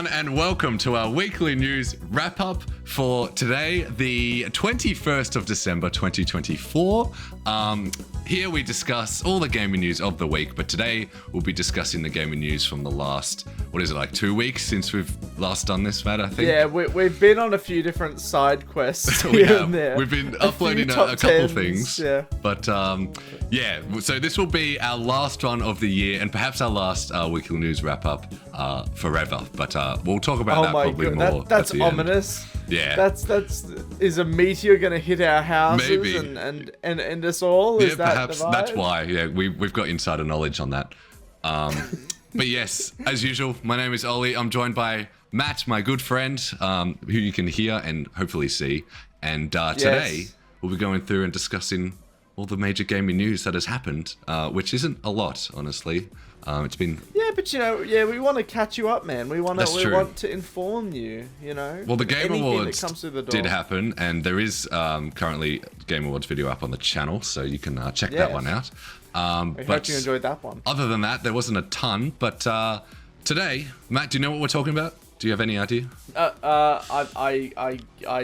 everyone, and welcome to our weekly news wrap-up for today, the 21st of December, 2024. Here we discuss all the gaming news of the week, but today we'll be discussing the gaming news from the last, 2 weeks since we've last done this, Matt, I think? Yeah, we've been on a few different side quests We here have. and there. We've been uploading a couple things. Yeah. But yeah, so this will be our last one of the year and perhaps our last weekly news wrap-up forever. But we'll talk about that probably more. That's at the ominous. End. Yeah. That's is a meteor going to hit our houses Maybe. and end us all? Yeah, Is that perhaps that's why. Yeah, we've got insider knowledge on that. But yes, as usual, my name is Ollie. I'm joined by Matt, my good friend, who you can hear and hopefully see. And today we'll be going through and discussing all the major gaming news that has happened, which isn't a lot, honestly. It's been... Yeah, but we want to catch you up, man. We want to inform you, Well, the Game Awards that comes through the door. did happen, and there is currently Game Awards video up on the channel, so you can check that one out. I hope you enjoyed that one. Other than that, there wasn't a ton, but today, Matt, do you know what we're talking about? Do you have any idea? I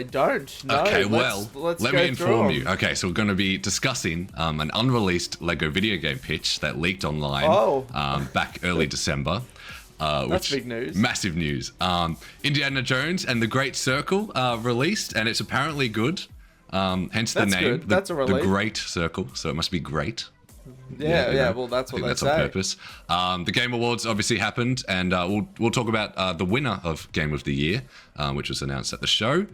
don't. No. Okay, let's let go me inform through you. Okay, so we're going to be discussing an unreleased Lego video game pitch that leaked online back early December. That's big news. Massive news. Indiana Jones and the Great Circle released, and it's apparently good. Hence the name. Good. That's a relief. The Great Circle, so it must be great. Yeah, well, that's what they that's say. On purpose. The Game Awards obviously happened, and we'll talk about the winner of Game of the Year, which was announced at the show.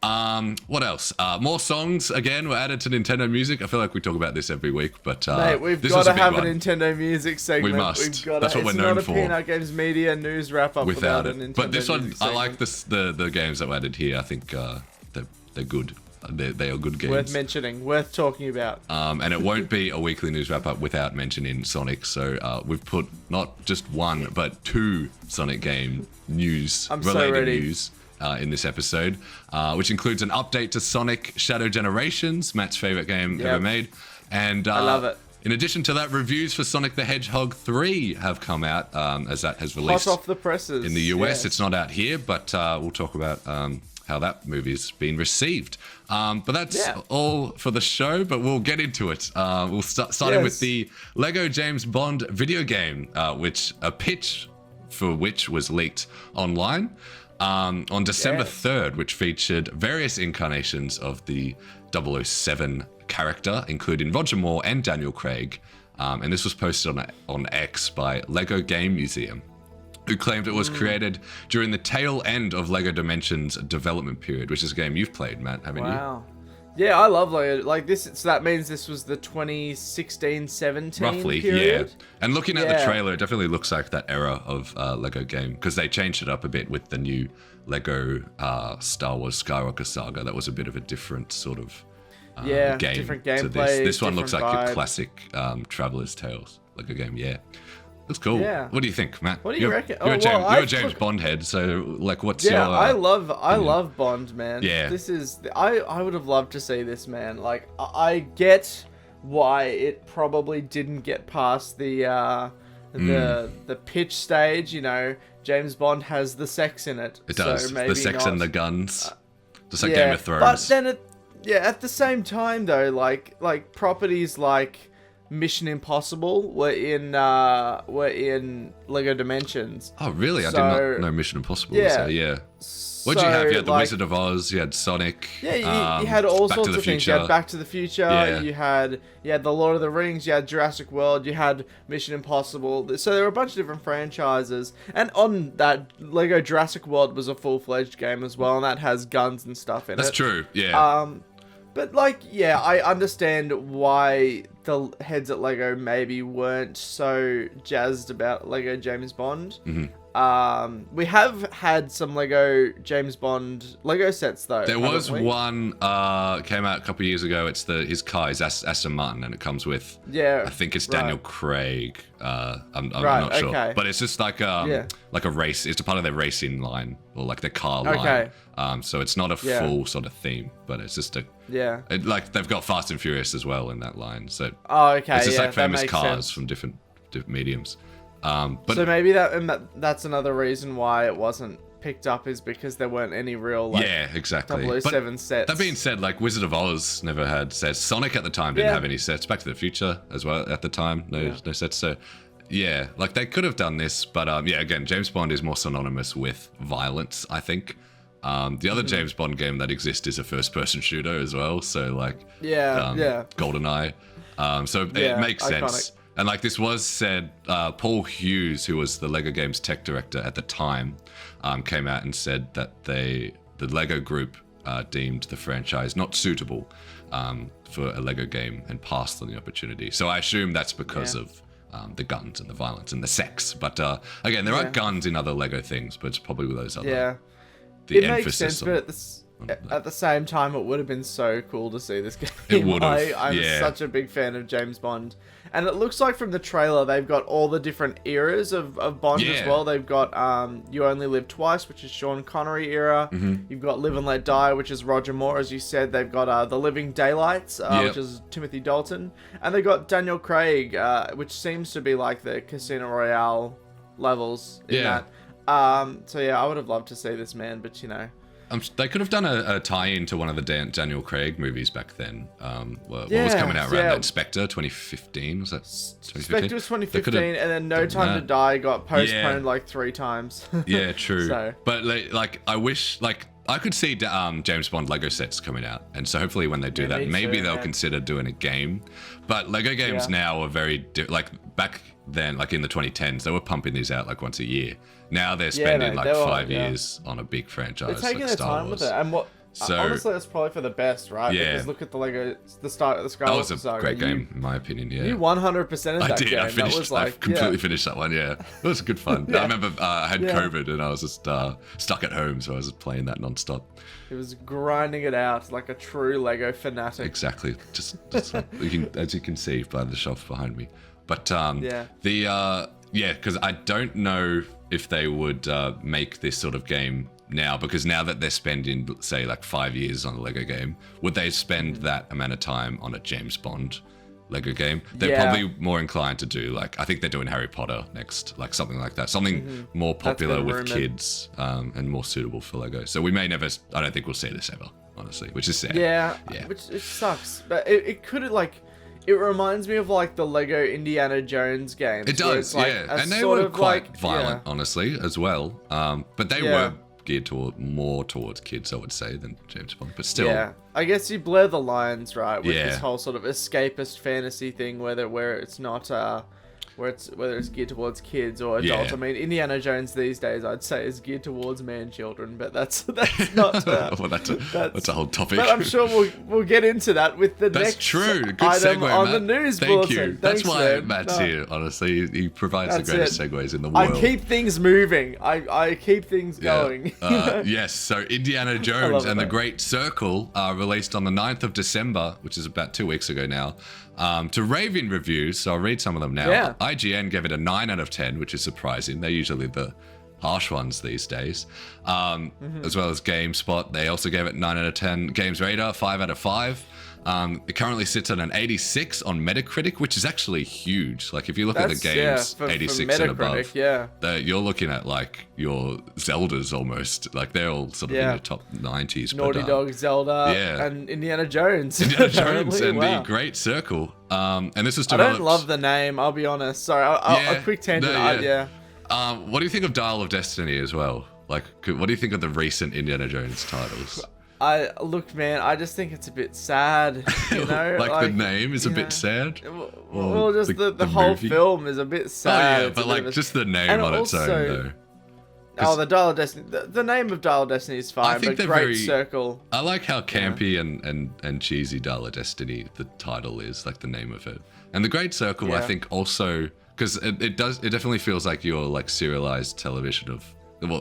What else? More songs again were added to Nintendo Music. I feel like we talk about this every week, but mate, we've got to have a Nintendo Music segment. We must. We've got That's what we're known for. It's not a Peanut Games Media news wrap up without a it. Nintendo But this one, Music I like segment. the games that were added here. I think they're good. They are good games. Worth mentioning, worth talking about. And it won't be a weekly news wrap up without mentioning Sonic. So we've put not just one, but two Sonic game related news in this episode, which includes an update to Sonic Shadow Generations, Matt's favorite game ever made. And I love it. In addition to that, reviews for Sonic the Hedgehog 3 have come out, as that has released hot off the presses in the US. Yes. It's not out here, but we'll talk about how that movie's been received. But that's all for the show, but we'll get into it. We'll start with the Lego James Bond video game, which a pitch for which was leaked online on December 3rd, which featured various incarnations of the 007 character, including Roger Moore and Daniel Craig. And this was posted on X by Lego Game Museum, who claimed it was created during the tail end of LEGO Dimensions development period, which is a game you've played, Matt, haven't you? Wow. Yeah, I love LEGO. Like this, so that means this was the 2016-17 roughly period? Yeah. And looking at the trailer, it definitely looks like that era of LEGO game, because they changed it up a bit with the new LEGO Star Wars Skywalker Saga. That was a bit of a different sort of game different to gameplay. This one looks like vibe. your classic Traveler's Tales LEGO game. Yeah. That's cool. Yeah. What do you think, Matt? What do you reckon? You're a James Bond head, so like, what's your? I love Bond, man. Yeah. This is I would have loved to see this, man. Like I get why it probably didn't get past the pitch stage. James Bond has the sex in it. It does. So maybe the sex not. and the guns. Just like Game of Thrones. But then at the same time though, like properties like Mission Impossible were in LEGO Dimensions. Oh, really? I did not know Mission Impossible. Yeah. So, yeah. What did you have? You had The Wizard of Oz. You had Sonic. Yeah, you had all Back sorts to the of things. Future. You had Back to the Future. Yeah. You had The Lord of the Rings. You had Jurassic World. You had Mission Impossible. So there were a bunch of different franchises. And on that, LEGO Jurassic World was a full-fledged game as well, and that has guns and stuff in it. That's true. Yeah. But I understand why the heads at LEGO maybe weren't so jazzed about LEGO James Bond. Mm-hmm. We have had some LEGO James Bond LEGO sets though. There was one came out a couple of years ago. It's his car, his Aston Martin, and it comes with I think it's Daniel Craig. I'm not sure, but it's just like a race. It's a part of their racing line or like their car line. So it's not a full sort of theme, but it's just like they've got Fast and Furious as well in that line. So it's just like famous cars from different mediums. But so maybe that's another reason why it wasn't picked up, is because there weren't any real exactly. 007 sets. That being said, like Wizard of Oz never had sets. Sonic at the time didn't have any sets. Back to the Future as well at the time, no sets. So yeah, like they could have done this, but again, James Bond is more synonymous with violence, I think. The other James Bond game that exists is a first-person shooter as well. So like GoldenEye. So it makes sense. And like this was said, Paul Hughes, who was the Lego Games tech director at the time, came out and said that the Lego group deemed the franchise not suitable for a Lego game and passed on the opportunity. So I assume that's because of the guns and the violence and the sex. But again, there are guns in other Lego things, but it's probably with those other. It makes sense, but at the same time, it would have been so cool to see this game. It would have. I'm such a big fan of James Bond. And it looks like from the trailer, they've got all the different eras of Bond as well. They've got You Only Live Twice, which is Sean Connery era. You've got Live and Let Die, which is Roger Moore, as you said. They've got The Living Daylights, which is Timothy Dalton. And they've got Daniel Craig, which seems to be like the Casino Royale levels in that. So yeah, I would have loved to see this, man, but you know. They could have done a tie-in to one of the Daniel Craig movies back then. What was coming out around that? Spectre, 2015, was that 2015? Spectre was 2015, and then No Time to Die got postponed like 3 times. Yeah, true. But like, I wish, like, I could see James Bond Lego sets coming out, and so hopefully when they do that, maybe they'll consider doing a game. But Lego games now are very like back then, like in the 2010s, they were pumping these out like once a year. Now they're spending like 5 years on a big franchise. They're taking like their time with it, and honestly, that's probably for the best, right? Yeah. Because look at the Lego, the start of the Skywalker That was a Saga. great game, in my opinion. Yeah. You 100%ed that game. I finished. That was like, I completely finished that one. Yeah, it was good fun. I remember I had COVID and I was just stuck at home, so I was just playing that nonstop. It was grinding it out like a true Lego fanatic. Exactly. Just as you can see by the shelf behind me. But because I don't know if they would make this sort of game now, because now that they're spending, say, like 5 years on a Lego game, would they spend that amount of time on a James Bond Lego game? They're probably more inclined to do, like, I think they're doing Harry Potter next, like something like that. Something more popular with kids and more suitable for Lego. So we may never, I don't think we'll see this ever, honestly, which is sad. Yeah. Which it sucks. But it could, like, it reminds me of like the Lego Indiana Jones games. It does, like and they were quite violent, honestly, as well. But they were geared more towards kids, I would say, than James Bond. But still, I guess you blur the lines, right, with this whole sort of escapist fantasy thing, where it's not whether it's geared towards kids or adults. Yeah. I mean, Indiana Jones these days, I'd say, is geared towards man-children, but that's not. Well, that's a whole topic. But I'm sure we'll get into that with the next Good item segue, on Matt. the news Thank bulletin. you. Thanks, that's why man. Matt's here. Honestly, he provides the greatest segues in the world. I keep things moving. I keep things going. Yes. So Indiana Jones and the Great Circle released on the 9th of December, which is about 2 weeks ago now. To raving reviews, so I'll read some of them now. Yeah. IGN gave it a 9 out of 10, which is surprising. They're usually the harsh ones these days. As well as GameSpot, they also gave it 9 out of 10. Games Radar, 5 out of 5. It currently sits at an 86 on Metacritic, which is actually huge. Like if you look at the games, for 86 for and above, Metacritic, you're looking at like your Zeldas almost. Like they're all sort of in the top 90s. Naughty Dog, Zelda, and Indiana Jones. Indiana Jones and the Great Circle. And this was developed. I don't love the name, I'll be honest. Sorry, a quick tangent. What do you think of Dial of Destiny as well? Like, what do you think of the recent Indiana Jones titles? Look, man, I just think it's a bit sad, you know? like the name is a bit sad? Well, just the whole film is a bit sad. Oh, yeah, but like just the name on its own, though. Oh, the Dial of Destiny. The name of Dial of Destiny is fine, but Great Circle. I like how campy and cheesy Dial of Destiny the title is, like the name of it. And the Great Circle, I think also, because it definitely feels like your like serialized television of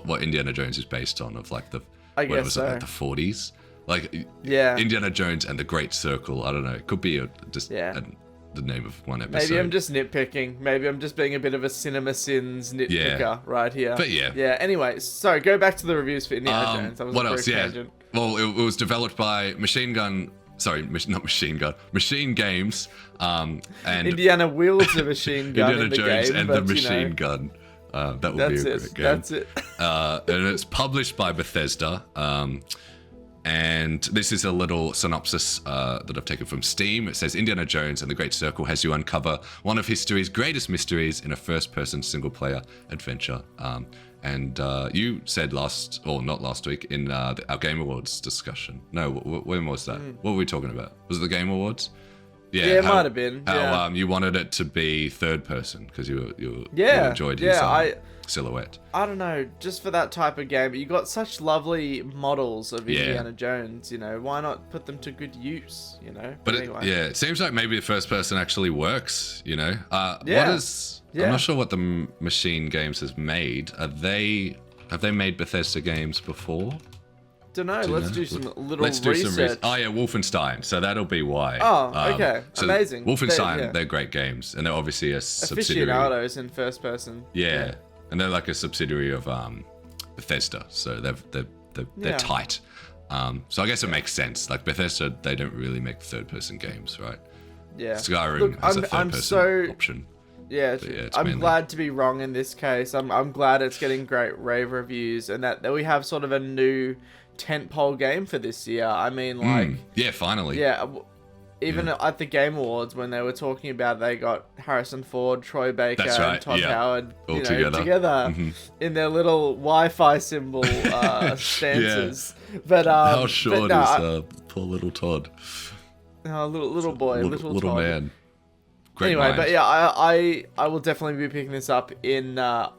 what Indiana Jones is based on, of like the, like the 40s. Like Indiana Jones and the Great Circle. I don't know. It could be the name of one episode. Maybe I'm just nitpicking. Maybe I'm just being a bit of a Cinema Sins nitpicker right here. But yeah. Anyway, so go back to the reviews for Indiana Jones. That was what a else? tangent. Well, it was developed by Machine Gun Sorry, not Machine Gun. Machine Games. And Indiana wields a machine gun Indiana in the Jones game, and the Machine Gun. That would be a great game. That's it. And it's published by Bethesda. And this is a little synopsis that I've taken from Steam. It says, Indiana Jones and the Great Circle has you uncover one of history's greatest mysteries in a first-person single-player adventure. And you said not last week, in our Game Awards discussion. No, when was that? What were we talking about? Was it the Game Awards? Yeah, it might have been. How you wanted it to be third person because you enjoyed his silhouette. I don't know, just for that type of game, you got such lovely models of Indiana Jones. Why not put them to good use? But anyway. it seems like maybe the first person actually works. What is? Yeah. I'm not sure what the Machine Games has made. Have they made Bethesda games before? Don't know. Let's do some research. Oh yeah, Wolfenstein. So that'll be why. Oh, okay. So amazing. Wolfenstein, they're great games, and they're obviously a subsidiary. Aficionados in first person. Yeah, and they're like a subsidiary of Bethesda, so they're tight. So I guess it makes sense. Like Bethesda, they don't really make third person games, right? Yeah. Skyrim has a third person option. Yeah, I'm glad to be wrong in this case. I'm glad it's getting great rave reviews, and that we have sort of a new tentpole game for this year. I mean, like... yeah, finally. Yeah, even at the Game Awards, when they were talking about it, they got Harrison Ford, Troy Baker, and Todd Howard all together in their little Wi-Fi symbol stances. Yeah. But how short is poor little Todd? Oh, little boy, little Todd. Man. Great anyway, mind. but yeah, I will definitely be picking this up in the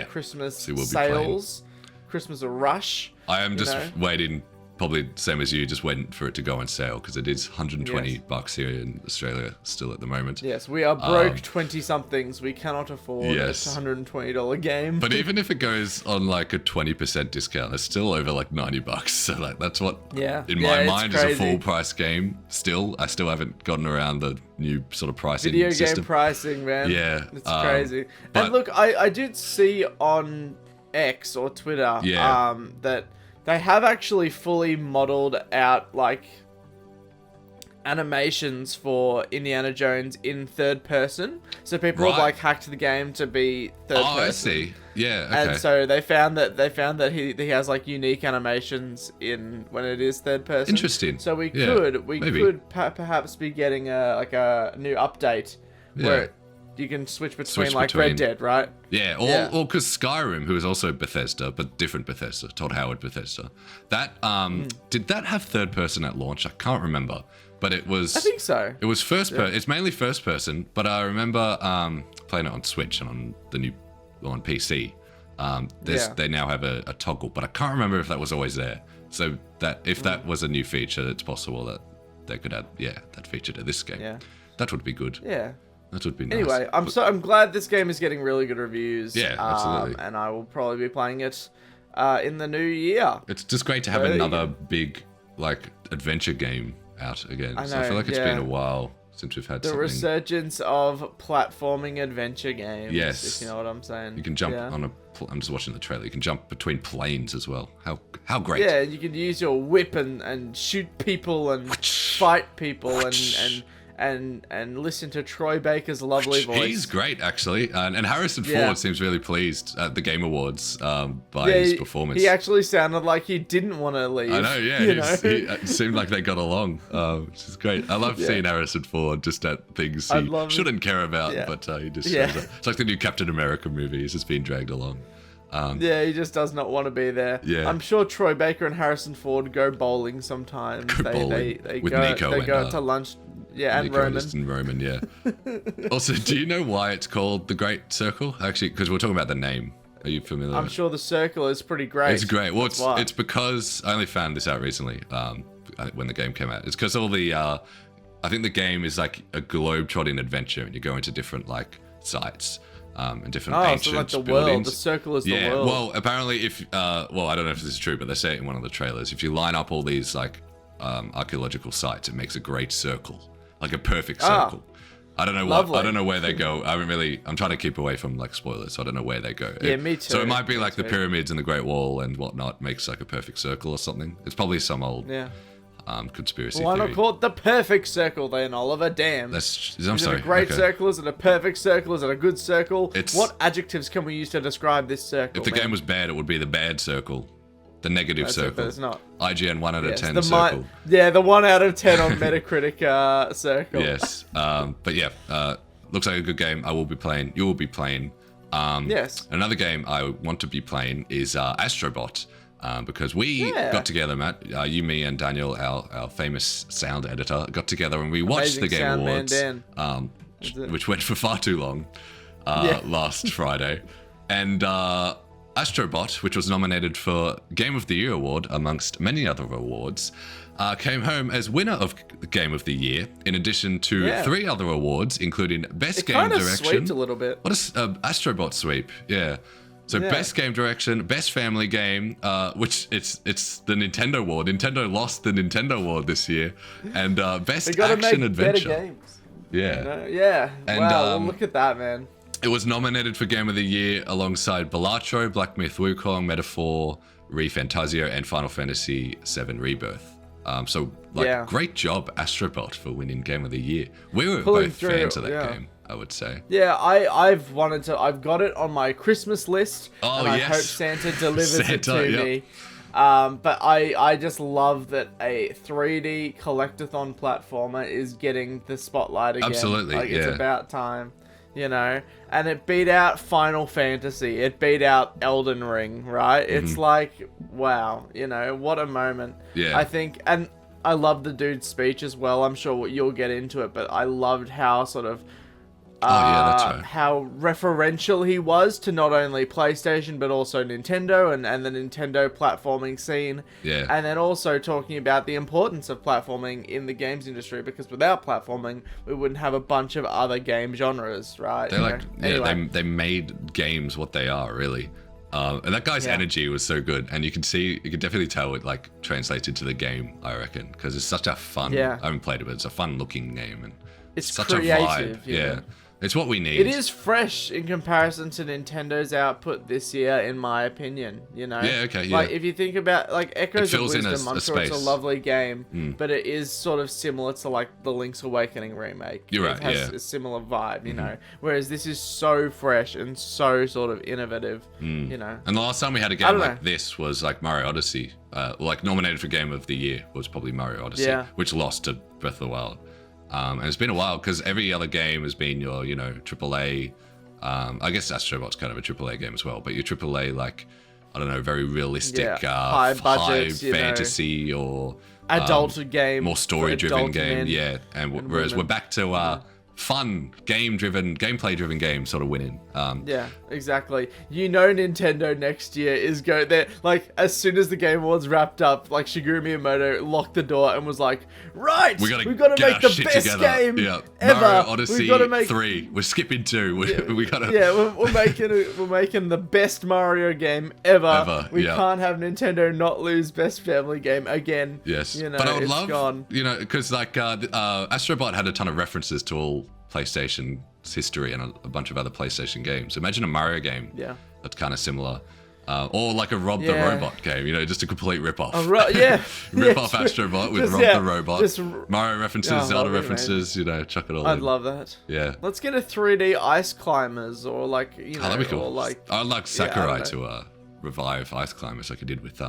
Christmas sales, Christmas rush. I am just waiting, probably same as you, just waiting for it to go on sale because it is $120 here in Australia still at the moment. Yes, we are broke 20-somethings. We cannot afford a $120 game. But even if it goes on like a 20% discount, it's still over like $90. So like that's what in my mind is a full price game. Still, I still haven't gotten around the new sort of pricing video system. Game pricing, man. Yeah, it's crazy. And look, I did see on X or Twitter that they have actually fully modeled out like animations for Indiana Jones in third person. So people have like hacked the game to be third person. Oh, I see. Yeah, okay. And so they found that he has like unique animations in when it is third person. Interesting. So we could perhaps be getting a new update where you can switch between Red Dead, right? Yeah, or because Skyrim, who is also Bethesda, but different Bethesda, Todd Howard Bethesda, that did that have third person at launch? I can't remember, but it was. I think so. It was first person. It's mainly first person, but I remember playing it on Switch and on the new on PC. They now have a toggle, but I can't remember if that was always there. So that if that was a new feature, it's possible that they could add that feature to this game. Yeah, that would be good. Yeah. That would be nice. Anyway, I'm glad this game is getting really good reviews. Yeah, absolutely. And I will probably be playing it in the new year. It's just great to have another big adventure game out again. I feel like it's been a while since we've had the resurgence of platforming adventure games. Yes, if you know what I'm saying. You can jump on I'm just watching the trailer. You can jump between planes as well. How great! Yeah, you can use your whip and shoot people and fight people and listen to Troy Baker's lovely voice. He's great, actually. And Harrison Ford seems really pleased at the Game Awards by his performance. He actually sounded like he didn't want to leave. I know, yeah. It seemed like they got along, which is great. I love seeing Harrison Ford just at things he shouldn't care about, but he just shows up. It's like the new Captain America movie. He's just being dragged along. He just does not want to be there. Yeah. I'm sure Troy Baker and Harrison Ford go bowling sometimes. They go to lunch. Yeah, and Roman. Yeah. Also, do you know why it's called the Great Circle? Actually, because we're talking about the name. Are you familiar? I'm sure the circle is pretty great. It's great. Well, it's because I only found this out recently when the game came out. It's because all the I think the game is like a globe-trotting adventure, and you go into different sites. And different ancient the buildings. World. The circle is the world. Yeah, well, apparently if, I don't know if this is true, but they say it in one of the trailers, if you line up all these, archaeological sites, it makes a great circle. Like a perfect circle. I don't know I don't know where they go. I'm trying to keep away from, spoilers, so I don't know where they go. Yeah, me too. So it might be the pyramids and the Great Wall and whatnot makes, a perfect circle or something. It's probably some old conspiracy Why theory. not call it the perfect circle then, Oliver? Damn. I'm Is sorry. it a great okay. circle? Is it a perfect circle? Is it a good circle? It's- What adjectives can we use to describe this circle? If the game was bad, it would be the bad circle. The negative That's it, circle. but it's not. IGN 1 out of Yes, 10 the circle. the 1 out of 10 on Metacritic circle. Yes. But yeah, looks like a good game. I will be playing. You will be playing. Yes. Another game I want to be playing is Astro Bot. Because we got together, Matt, you, me, and Daniel, our famous sound editor, got together and we watched Amazing the Game sound man, Awards, Dan. which went for far too long last Friday. And Astro Bot, which was nominated for Game of the Year award amongst many other awards, came home as winner of Game of the Year, in addition to 3 other awards, incling Best Game Kind of Direction. sweeped a little bit. What is Astro Bot sweep? Yeah. So Best Game Direction, Best Family Game, which it's the Nintendo award. Nintendo lost the Nintendo award this year, and Best Action Adventure. Better games. Yeah. You know? Yeah. And, wow. Well, look at that, man. It was nominated for Game of the Year alongside Balatro, Black Myth Wukong, Metaphor, ReFantazio, and Final Fantasy VII Rebirth. So, great job, Astro Bot, for winning Game of the Year. We were both fans of that game, I would say. Yeah, I've got it on my Christmas list, and I hope Santa delivers it to me. But I just love that a 3D collectathon platformer is getting the spotlight again. Absolutely, It's about time. You know, and it beat out Final Fantasy. It beat out Elden Ring, right? It's like, wow, you know, what a moment. Yeah. I think, and I love the dude's speech as well. I'm sure you'll get into it, but I loved how sort of that's right. how referential he was to not only PlayStation but also Nintendo and the Nintendo platforming scene. Yeah. And then also talking about the importance of platforming in the games industry, because without platforming, we wouldn't have a bunch of other game genres, right? They made games what they are, really. And that guy's energy was so good, and you can definitely tell it like translates into the game, I reckon, because it's such a fun. I haven't played it, but it's a fun-looking game, and it's such creative, a vibe. Yeah. It's what we need. It is fresh in comparison to Nintendo's output this year, in my opinion. You know. Yeah. Okay. Yeah. Like if you think about like Echoes of Wisdom, I'm sure space. it's a lovely game, but it is sort of similar to like the Link's Awakening remake. You're right. It has a similar vibe, you know. Whereas this is so fresh and so sort of innovative, you know. And the last time we had a game like this was like Mario Odyssey. Like nominated for Game of the Year was probably Mario Odyssey, which lost to Breath of the Wild. And it's been a while because every other game has been your, you know, AAA. I guess Astro Bot's kind of a AAA game as well, but your AAA, like, I don't know, very realistic, high budgets, high fantasy or adult game, more story-driven game. Men and whereas we're back to fun, gameplay-driven game sort of winning. Yeah, exactly. You know, Nintendo next year is there. Like, as soon as the Game Awards wrapped up, like Shigeru Miyamoto locked the door and was like, "Right, we've got to make the best game ever. Mario Odyssey 3. We're skipping 2. We gotta. Yeah, we're making the best Mario game ever. We can't have Nintendo not lose best family game again. Yes, you know, but I would love, gone. you know, because like Astro Bot had a ton of references to all PlayStation's history and a bunch of other PlayStation games. Imagine a Mario game that's kind of similar. Or like a Rob the Robot game, you know, just a complete rip-off. Rip-off Astro Bot with Rob the Robot. Mario references, Zelda references, you know, chuck it all in. I'd love that. Yeah. Let's get a 3D Ice Climbers or like, you know, that'd be cool. or like... I'd like Sakurai to revive Ice Climbers like he did with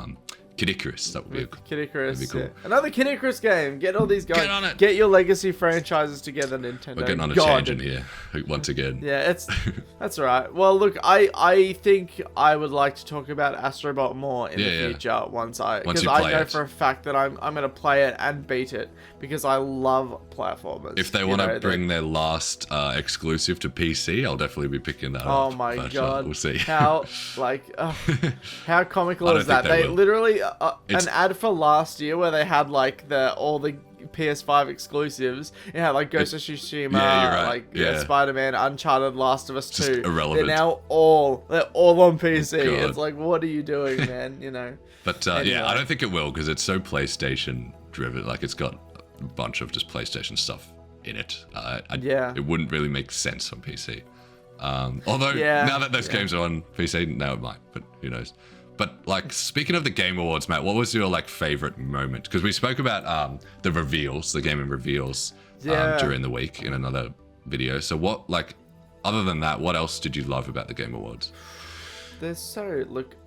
Kid Icarus. That would be Kid Icarus. That'd be cool. Yeah. Another Kid Icarus game. Get all these guys. Get on it. Get your legacy franchises together, Nintendo. We're getting on a tangent here once again. Yeah, that's all right. Well, look, I think I would like to talk about Astro Bot more in the future because I know for a fact that I'm going to play it and beat it because I love platformers. If they want to bring their last exclusive to PC, I'll definitely be picking that up. Oh my god. We'll see. How how comical is that? They literally an ad for last year where they had like all the PS5 exclusives. It had like Ghost of Tsushima, Spider-Man, Uncharted, Last of Us 2. Just irrelevant. They're all on PC. God. It's like, what are you doing, man? You know. But anyway. I don't think it will because it's so PlayStation driven. Like it's got a bunch of just PlayStation stuff in it. It wouldn't really make sense on PC. Although now that those games are on PC, now it might. But who knows? But like, speaking of the Game Awards, Matt, what was your like favorite moment? Because we spoke about the reveals, the gaming reveals during the week in another video. So what, like, other than that, what else did you love about the Game Awards? I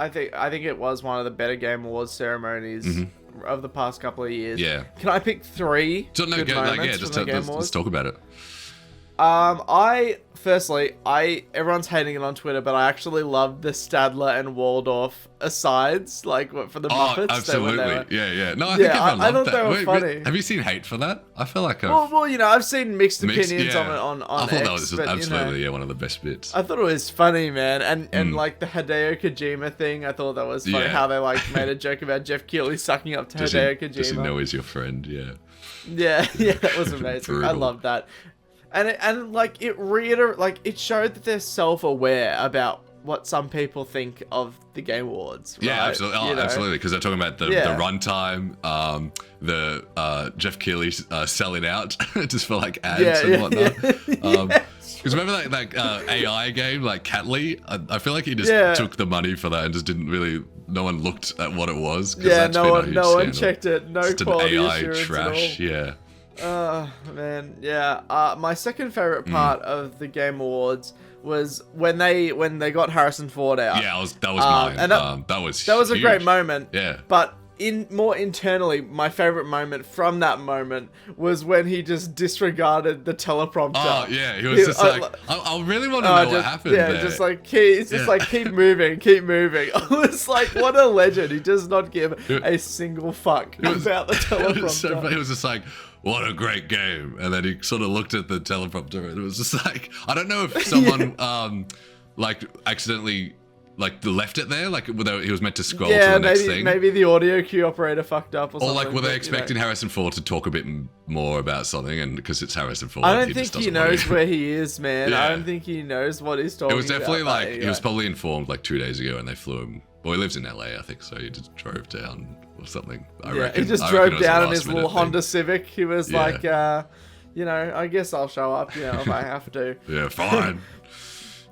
think it was one of the better Game Awards ceremonies of the past couple of years. Yeah. Can I pick three good moments from the Game Awards? Let's talk about it. Everyone's hating it on Twitter, but I actually loved the Stadler and Waldorf asides, like for the Muppets. Absolutely. Yeah. No, I think everyone I thought loved they that. were funny. Have you seen hate for that? I feel like well, you know, I've seen mixed opinions on it on I thought X, that was but, absolutely you know, one of the best bits. I thought it was funny, man, and like the Hideo Kojima thing, I thought that was funny. How they like made a joke about Jeff Keighley sucking up to Hideo Kojima. Does he know he's your friend? Yeah. Yeah, that was amazing. I loved that. And it showed that they're self-aware about what some people think of the Game Awards. Right? Yeah, absolutely. Absolutely, because they're talking about the runtime, the Jeff Keighley selling out just for like ads and whatnot. Because remember that AI game, like Catley? I feel like he just took the money for that and just didn't really. No one looked at what it was. Yeah, no one checked it. No just quality an AI assurance trash. at all. Yeah. Man, yeah. My second favorite part of the Game Awards was when they got Harrison Ford out. Yeah, that was mine. And that was a great moment. Yeah. But more internally, my favorite moment from that moment was when he just disregarded the teleprompter. Oh yeah, he was just like, I really want to know what happened. Yeah, there. Just like keep moving. I was like, what a legend. He does not give a single fuck about the teleprompter. It was just like, what a great game. And then he sort of looked at the teleprompter and it was just like, I don't know if someone like accidentally like left it there, like he was meant to scroll to the next thing. Maybe the audio cue operator fucked up or something. Or like, were they expecting Harrison Ford to talk a bit more about something, and because it's Harrison Ford, I don't think he knows where he is, man. I don't think he knows what he's talking about. It was definitely like, he was probably informed like 2 days ago and they flew him. Well, he lives in LA, I think, so he just drove down or something. I reckon. He just drove down in his little Honda Civic. He was like, you know, I guess I'll show up, you know, if I have to. Yeah, fine.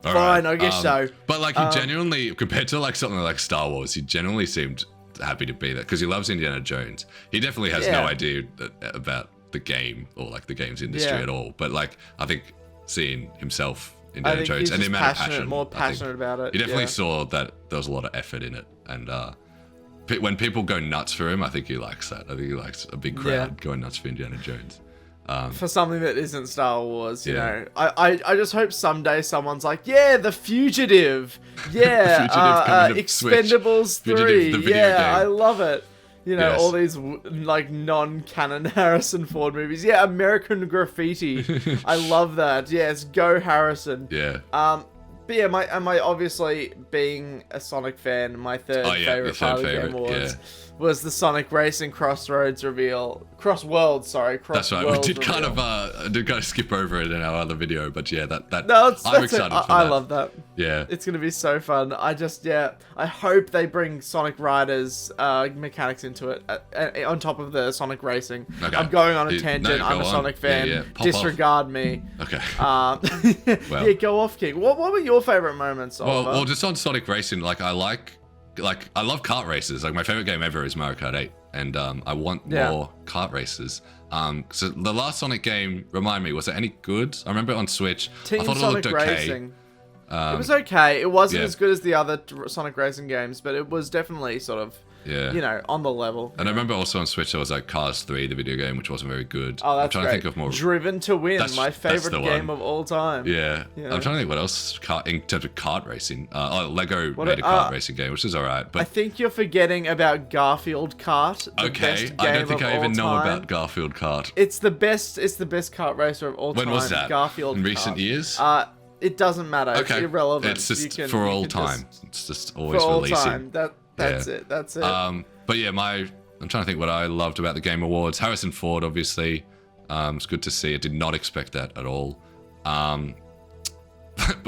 Fine, I guess so. But like, he genuinely, compared to like something like Star Wars, he genuinely seemed happy to be there because he loves Indiana Jones. He definitely has no idea about the game or like the games industry at all. But like, I think seeing himself Indiana Jones and the amount of passion, more passionate about it. He definitely saw that there was a lot of effort in it, and when people go nuts for him, I think he likes that. I think he likes a big crowd going nuts for Indiana Jones. For something that isn't Star Wars, you know. I just hope someday someone's like, yeah, The Fugitive. Yeah, Expendables 3. Yeah, I love it. You know, all these like non-canon Harrison Ford movies. Yeah, American Graffiti. I love that. Yes, go Harrison. Yeah. But yeah, my obviously being a Sonic fan, my third favorite part of the Game Awards was the Sonic Racing Crossworlds reveal. Crossworlds, that's right. We did kind of skip over it in our other video, but yeah, I'm excited for that. I love that. Yeah, it's gonna be so fun. I hope they bring Sonic Riders mechanics into it on top of the Sonic Racing. Okay. I'm going on a tangent. I'm a Sonic fan. Yeah. Disregard me. Okay. Yeah, go off, King. What were your favorite moments, Oliver? Well, just on Sonic Racing, like I love kart races. Like my favorite game ever is Mario Kart 8, and I want more kart races. So the last Sonic game, remind me, was it any good? I remember it on Switch. Team I thought Sonic it looked okay. Racing. It was okay. It wasn't as good as the other Sonic Racing games, but it was definitely sort of, you know, on the level. And I remember also on Switch there was like Cars 3, the video game, which wasn't very good. Oh, that's I'm trying great. to think of more. Driven to Win, my favorite game of all time. Yeah. You know? I'm trying to think what else in terms of kart racing. Lego made a kart racing game, which is alright. But I think you're forgetting about Garfield Kart. Okay, I don't think I even know about Garfield Kart. It's the best kart racer of all time. When was that? Garfield in Kart. recent years? It doesn't matter. Okay. It's irrelevant. It's just for all time. It's just always releasing. For all time. That's it. That's it. But yeah, I'm trying to think what I loved about the Game Awards. Harrison Ford, obviously. It's good to see. I did not expect that at all. But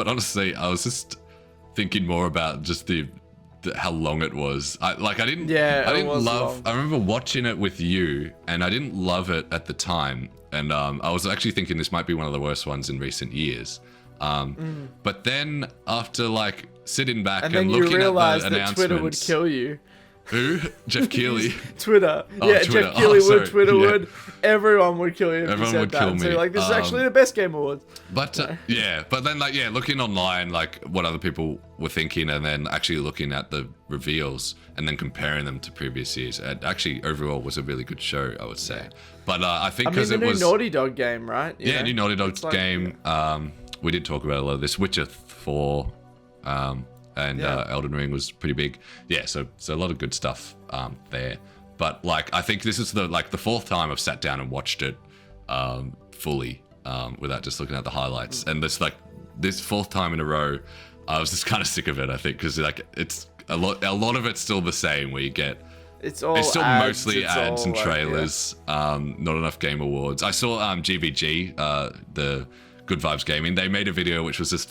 honestly, I was just thinking more about just how long it was. I didn't love. I remember watching it with you, and I didn't love it at the time. And I was actually thinking this might be one of the worst ones in recent years. But then after like sitting back And and, then you looking at realize the that announcements. Twitter would kill you. Who? Jeff Keighley. Twitter. Oh, yeah, Twitter. Jeff Keighley would, Sorry. Twitter Yeah. would. Everyone would kill you if Everyone you said would that. kill So me. you're like, this is actually the best Game Awards. But but then looking online, like what other people were thinking, and then actually looking at the reveals and then comparing them to previous years, it actually overall was a really good show, I would say. Yeah. But I think because the new Naughty Dog game, right? You know? New Naughty Dog game. We did talk about a lot of this. Witcher 4. And Elden Ring was pretty big. Yeah, so a lot of good stuff there. But like, I think this is the fourth time I've sat down and watched it fully without just looking at the highlights. And this fourth time in a row, I was just kind of sick of it. I think because it's a lot of it's still the same. Where you get it's still ads, mostly ads and trailers. Not enough Game Awards. I saw GVG, the Good Vibes Gaming. They made a video which was just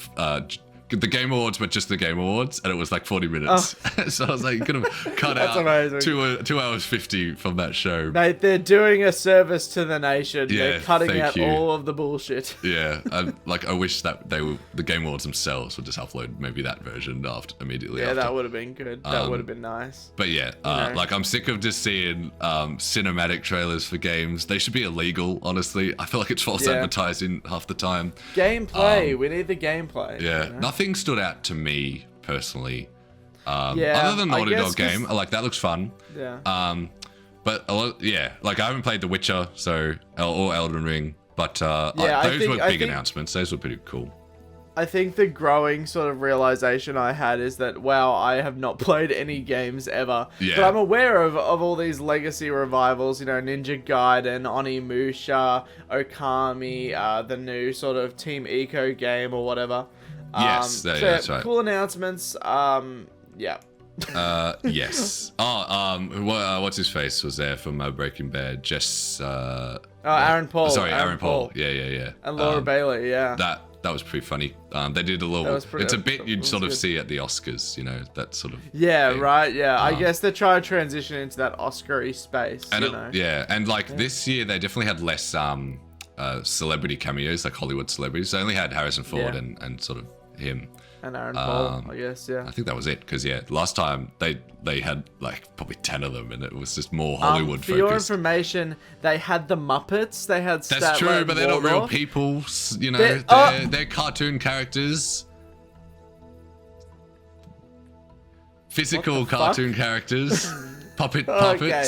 the Game Awards, but just the Game Awards, and it was like 40 minutes. Oh. So I was like, you could have cut out 2 hours 50 from that show. Mate, they're doing a service to the nation. Yeah, they're cutting out all of the bullshit. Yeah, I wish that the Game Awards themselves would just upload maybe that version immediately after. Yeah, that would have been good. That would have been nice. But yeah, I'm sick of just seeing cinematic trailers for games. They should be illegal, honestly. I feel like it's false advertising half the time. Gameplay. We need the gameplay. Yeah, you know? Nothing stood out to me personally. Other than Naughty Dog game, that looks fun. Yeah. But I haven't played The Witcher, or Elden Ring, but those were big announcements. Those were pretty cool. I think the growing sort of realization I had is that, wow, I have not played any games ever. Yeah. But I'm aware of all these legacy revivals, Ninja Gaiden, Onimusha, Okami, the new sort of Team Eco game or whatever. Yes, that's right. Cool announcements. Yeah. Yes. What's his face was there from Breaking Bad? Aaron Paul. Sorry, Aaron Paul. Yeah. And Laura Bailey. Yeah. That was pretty funny. They did a little. It's a bit you'd sort of see at the Oscars, that sort of. Yeah. Thing. Right. Yeah. I guess they're trying to transition into that Oscar-y space. And this year they definitely had less celebrity cameos, like Hollywood celebrities. They only had Harrison Ford and sort of him. And Aaron Paul, I guess, yeah. I think that was it, because last time they had probably 10 of them, and it was just more Hollywood focused. For your information, they had the Muppets. They had That's true, but they're not real people. They're cartoon characters. Physical cartoon characters. Puppets. Okay.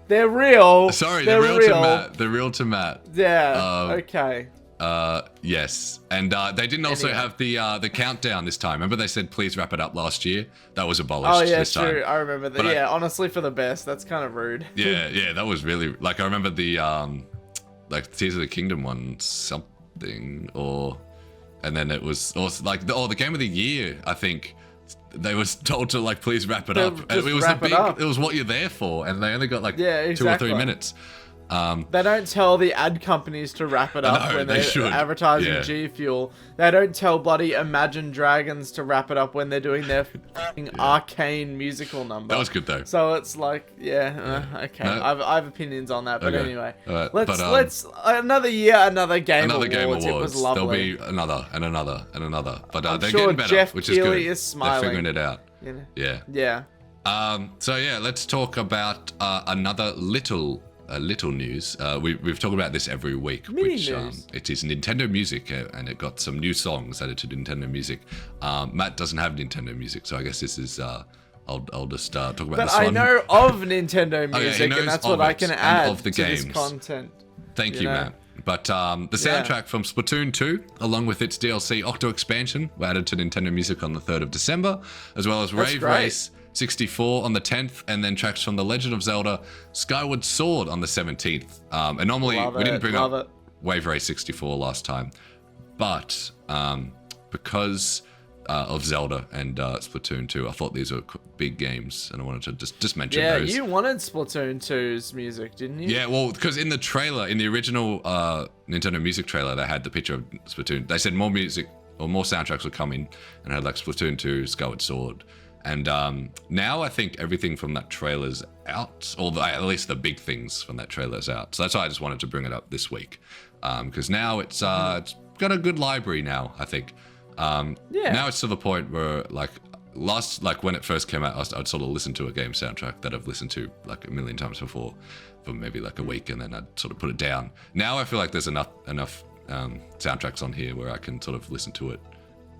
They're real. Sorry, they're real to Matt. They're real to Matt. Yeah. Okay. Yes, and they didn't also have the countdown this time. Remember they said please wrap it up last year? That was abolished this time. True. I remember that. But honestly, for the best. That's kind of rude. Yeah, that was really I remember the Tears of the Kingdom one something, and then it was also the Game of the Year. I think they was told to please wrap it up. It was it was what you're there for, and they only got 2 or 3 minutes. They don't tell the ad companies to wrap it up when they're advertising G Fuel. They don't tell bloody Imagine Dragons to wrap it up when they're doing their arcane musical number. That was good though. So it's okay. No, I have opinions on that, but anyway. Right. Let's another year, another Game Awards. It was lovely. There'll be another and another and another. But they're sure getting better, Jeff which Keighley is is smiling. They're figuring it out. Yeah. Let's talk about another little news. We've talked about this every week, it is Nintendo Music, and it got some new songs added to Nintendo Music. Matt doesn't have Nintendo Music, so I guess this is I'll just talk about this one. But I know of Nintendo Music, and that's what I can add of the to games. This content. Thank you, Matt. But the soundtrack from Splatoon 2, along with its DLC Octo expansion, were added to Nintendo Music on the 3rd of December, as well as Rave Race 64 on the 10th, and then tracks from The Legend of Zelda Skyward Sword on the 17th. And normally we didn't bring up Wave Race 64 last time, but because of Zelda and Splatoon 2, I thought these were big games, and I wanted to just mention those. Yeah, you wanted Splatoon 2's music, didn't you? Yeah, well, because in the trailer, in the original Nintendo Music trailer, they had the picture of Splatoon. They said more music or more soundtracks were coming, and had Splatoon 2, Skyward Sword. And now I think everything from that trailer's out, or at least the big things from that trailer's out. So that's why I just wanted to bring it up this week, because now it's got a good library now, I think. Now it's to the point where like when it first came out, I'd sort of listen to a game soundtrack that I've listened to like a million times before for maybe like a week, and then I'd sort of put it down. Now I feel like there's enough soundtracks on here where I can sort of listen to it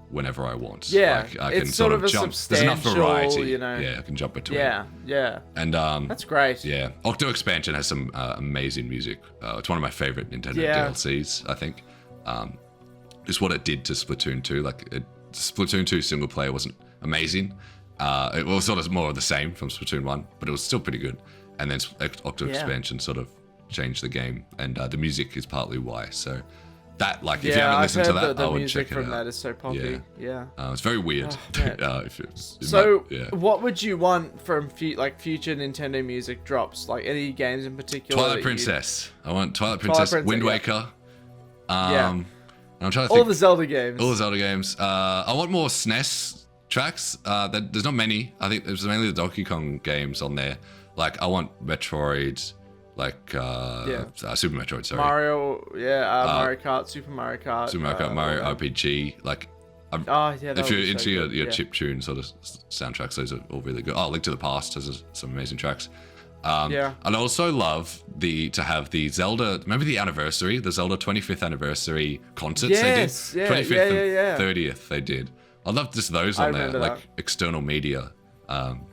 whenever I want. Yeah, like, I it's can sort of a jump. There's enough substantial, variety. you know. Yeah, I can jump between. Yeah. And that's great. Yeah, Octo Expansion has some amazing music. It's one of my favorite Nintendo DLCs, I think. It's what it did to Splatoon 2. Like, Splatoon 2 single player wasn't amazing. It was sort of more of the same from Splatoon 1, but it was still pretty good. And then Octo Expansion sort of changed the game, and the music is partly why. So that, like, if you haven't listened to that, I would check it out. The music from that is so poppy. Yeah. It's very weird. What would you want from future Nintendo music drops? Like any games in particular? Twilight Princess. I want Twilight Princess, Wind Waker. I'm trying to think. All the Zelda games. I want more SNES tracks. There's not many. I think there's mainly the Donkey Kong games on there. Like, I want Metroid, like Super Metroid, sorry. Mario, Mario Kart, Super Mario Kart. Mario RPG. Like, if you're into your chiptune sort of soundtracks, those are all really good. Oh, Link to the Past has some amazing tracks. I'd also love to have the Zelda, remember the anniversary, the Zelda 25th anniversary concerts they did? 25th and 30th they did. I'd love just those on there, like external media.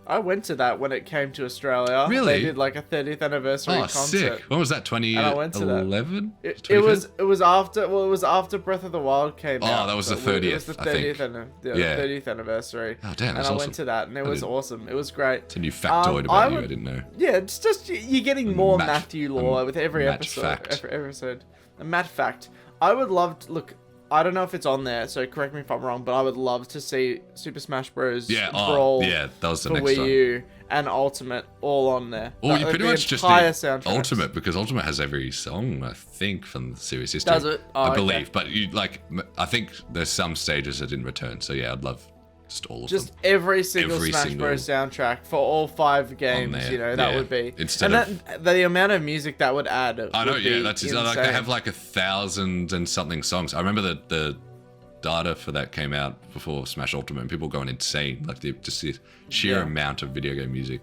I went to that when it came to Australia. Really? They did like a 30th anniversary concert. Sick. When was that? 2011? It was after Breath of the Wild came out. Oh, that was the 30th. It was the 30th anniversary. Oh, damn, that's awesome. I went to that, and it was awesome. It was great. It's a new factoid about you I didn't know. Yeah, it's just you're getting more Matthew lore with every episode. Fact. Every episode. A Matt fact. I would love to look. I don't know if it's on there, so correct me if I'm wrong, but I would love to see Super Smash Bros. Brawl that was the for next Wii one. U and Ultimate all on there. Or you pretty much just need Ultimate, because Ultimate has every song, I think, from the series history. Does it? I believe, but I think there's some stages that didn't return, so yeah, I'd love just all of them. Just every single Smash Bros. Soundtrack for all 5 games, that would be. The amount of music that would add. I know, that's like they have like 1,000 and something songs. I remember the data for that came out before Smash Ultimate, and people going insane. Like just the sheer amount of video game music.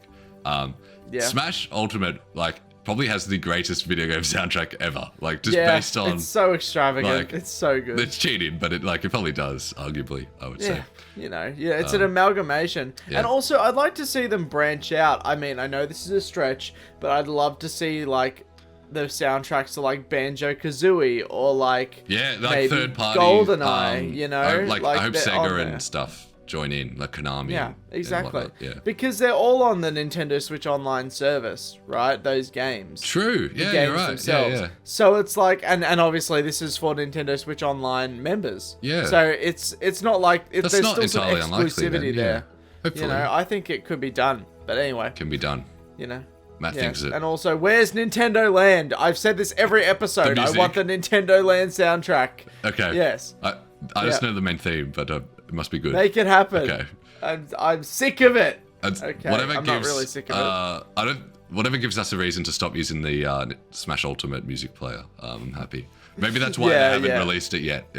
Smash Ultimate, like, probably has the greatest video game soundtrack ever. Like, just based on... it's so extravagant. Like, it's so good. It's cheating, but it probably does, arguably, I would say. It's an amalgamation. And also, I'd like to see them branch out. I mean, I know this is a stretch, but I'd love to see, like, the soundtracks to, like, Banjo-Kazooie or, like, maybe third-party... GoldenEye, Like, I hope Sega and stuff join in, like Konami. Yeah, exactly. Yeah. Because they're all on the Nintendo Switch Online service, right? Those games. True. Yeah, games you're right. Themselves. Yeah. So it's like, and obviously this is for Nintendo Switch Online members. Yeah. So it's not like there's not still some exclusivity there. Hopefully. I think it could be done. But anyway. Can be done. Matt thinks it. And also, where's Nintendo Land? I've said this every episode. I want the Nintendo Land soundtrack. Okay. Yes. I just know the main theme, but it must be good. Make it happen. Okay. I'm sick of it. Okay. I'm not really sick of it. Whatever gives us a reason to stop using the Smash Ultimate music player, I'm happy. Maybe that's why they haven't released it yet,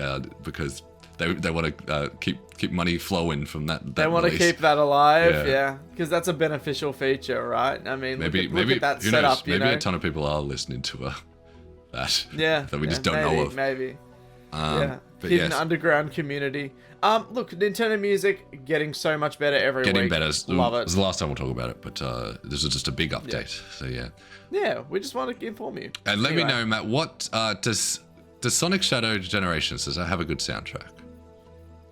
because they want to keep money flowing from that. They want to keep that alive, because that's a beneficial feature, right? I mean, maybe look at that setup. Maybe a ton of people are listening to that. Yeah. That we just don't know of. Maybe. Hidden underground community. Look, Nintendo music getting so much better every week. Getting better. Love it. It was the last time we'll talk about it, but this is just a big update. So yeah. Yeah, we just want to inform you. And let me know, Matt, what does Sonic Shadow Generations, does that have a good soundtrack?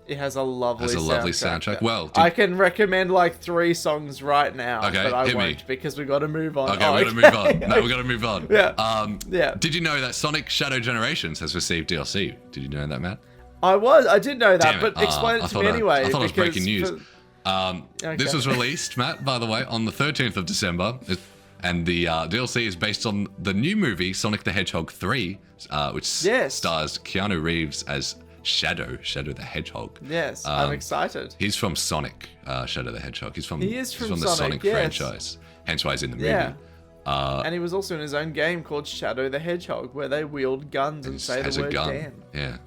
It has a lovely soundtrack. Well, I can recommend like 3 songs right now, but I won't because we got to move on. Okay, we got to move on. No, we got to move on. Yeah. Did you know that Sonic Shadow Generations has received DLC? Did you know that, Matt? I did know that, but explain it to me anyway. I thought it was breaking news. This was released, Matt, by the way, on the 13th of December. And the DLC is based on the new movie, Sonic the Hedgehog 3, which stars Keanu Reeves as Shadow the Hedgehog. Yes, I'm excited. He's from Sonic, Shadow the Hedgehog. He is from the Sonic franchise. Hence why he's in the movie. Yeah. And he was also in his own game called Shadow the Hedgehog, where they wield guns and say the word damn. Yeah.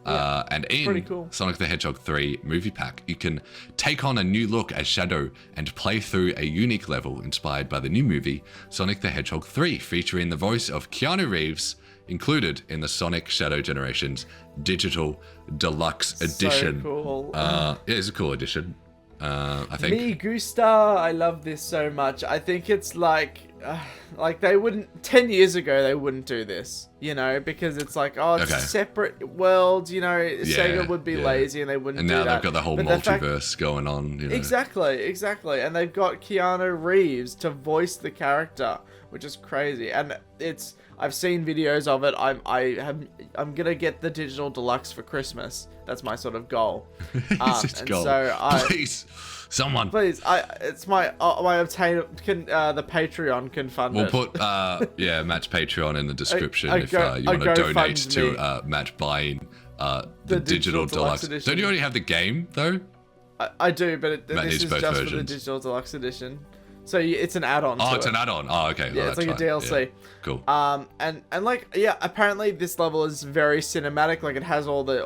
And in pretty cool. Sonic the Hedgehog 3 movie pack, you can take on a new look as Shadow and play through a unique level inspired by the new movie Sonic the Hedgehog 3, featuring the voice of Keanu Reeves, included in the Sonic Shadow Generations Digital Deluxe Edition. So cool. Yeah, it's a cool edition. I think. Me gusta. I love this so much. I think it's like they wouldn't 10 years ago they wouldn't do this, you know, because it's like, oh, it's a separate world, you know. Sega would be lazy and they wouldn't do that. And now they've got the whole multiverse going on, you know. Exactly. And they've got Keanu Reeves to voice the character, which is crazy. And I've seen videos of it. I'm gonna get the digital deluxe for Christmas. That's my sort of goal. Goal. So please, someone. Please, it's my the Patreon can fund it. We'll put Matt's Patreon in the description if you want to donate to Matt buying the digital deluxe edition. Don't you already have the game though? I do, but this is just versions. For the digital deluxe edition. So it's an add-on. Oh, it's an add-on. Oh, okay. Yeah, it's like a DLC. Yeah. Cool. And apparently this level is very cinematic. Like it has all the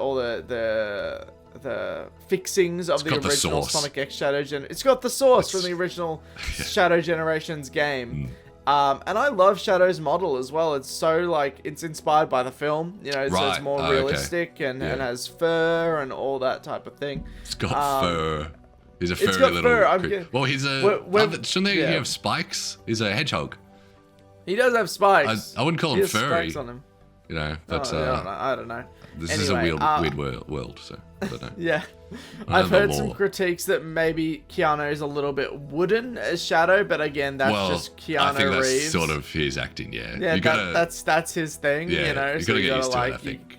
fixings of the original Sonic X Shadow Gen. It's got the source from the original Shadow Generations game. And I love Shadow's model as well. It's so like it's inspired by the film, you know, so it's more realistic and has fur and all that type of thing. It's got fur. He's a furry little. Well, he's a. Shouldn't he have spikes? He's a hedgehog. He does have spikes. I wouldn't call him furry. Spikes on him. You know, but I don't know. This is a weird world, so I don't know. Yeah, I've heard some critiques that maybe Keanu is a little bit wooden as Shadow, but again, that's just Keanu I think that's Reeves. Sort of his acting. Yeah, you gotta, that's his thing. Yeah, you know, you gotta get used to it. I think.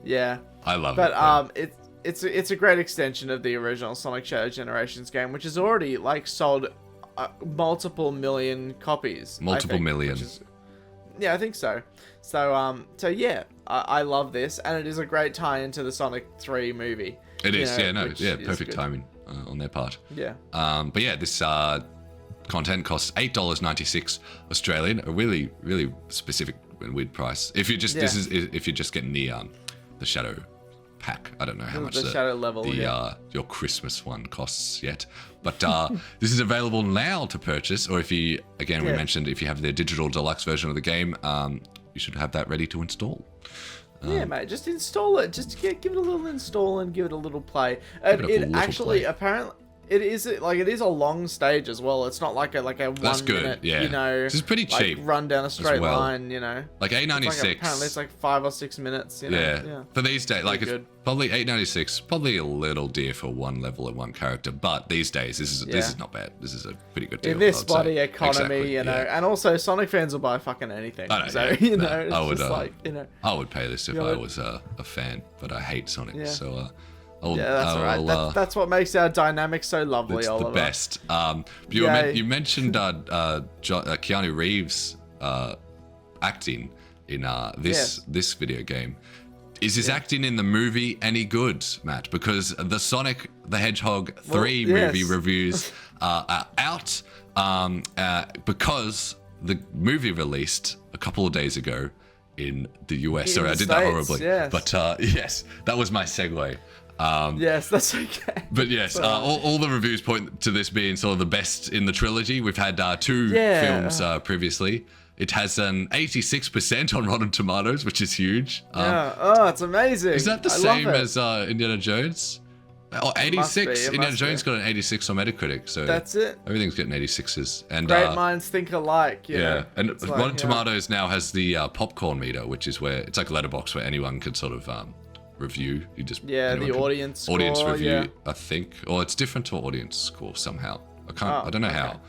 Yeah, I love it. But it's a great extension of the original Sonic Shadow Generations game, which has already like sold multiple million copies. Multiple million. Yeah, I think so. So yeah, I love this, and it is a great tie into the Sonic 3 movie. It is, perfect timing on their part. Yeah. But yeah, this content costs $8.96 Australian, a really, really specific and weird price. If you just if you're just getting the Shadow pack. I don't know how much the Shadow level, your Christmas one costs yet, but this is available now to purchase. Or if you, again, we mentioned if you have the digital deluxe version of the game, you should have that ready to install. Yeah, mate, just install it. Just give it a little install and give it a little play. Apparently. It is a long stage as well. It's not like a 1 minute, you know. This is pretty cheap. Run down a straight line, you know. Like $8.96. Apparently it's like 5 or 6 minutes. You know? Yeah. For these days, like it's probably $8.96. Probably a little dear for one level and one character, but these days this is not bad. This is a pretty good deal. In this bloody economy, you know, and also Sonic fans will buy fucking anything. I know, so you know, it's I would, just like, you know. I would pay this if I was a fan, but I hate Sonic, so. That's all right. That's what makes our dynamic so lovely, it's Oliver. The best. You mentioned Keanu Reeves acting in this video game. Is his acting in the movie any good, Matt? Because the Sonic the Hedgehog 3 movie reviews are out because the movie released a couple of days ago in the US. Sorry, I did that horribly. Yes. But yes, that was my segue. Yes, that's okay. But yes, all the reviews point to this being sort of the best in the trilogy. We've had two films previously. It has an 86% on Rotten Tomatoes, which is huge. It's amazing. Is that the same as Indiana Jones? Oh, 86. Indiana Jones got an 86 on Metacritic, so that's it. Everything's getting 86s. And great minds think alike. You know? And Rotten Tomatoes now has the popcorn meter, which is where it's like Letterboxd, where anyone can sort of review. You just the audience review, I think, or it's different to audience score somehow. I don't know how.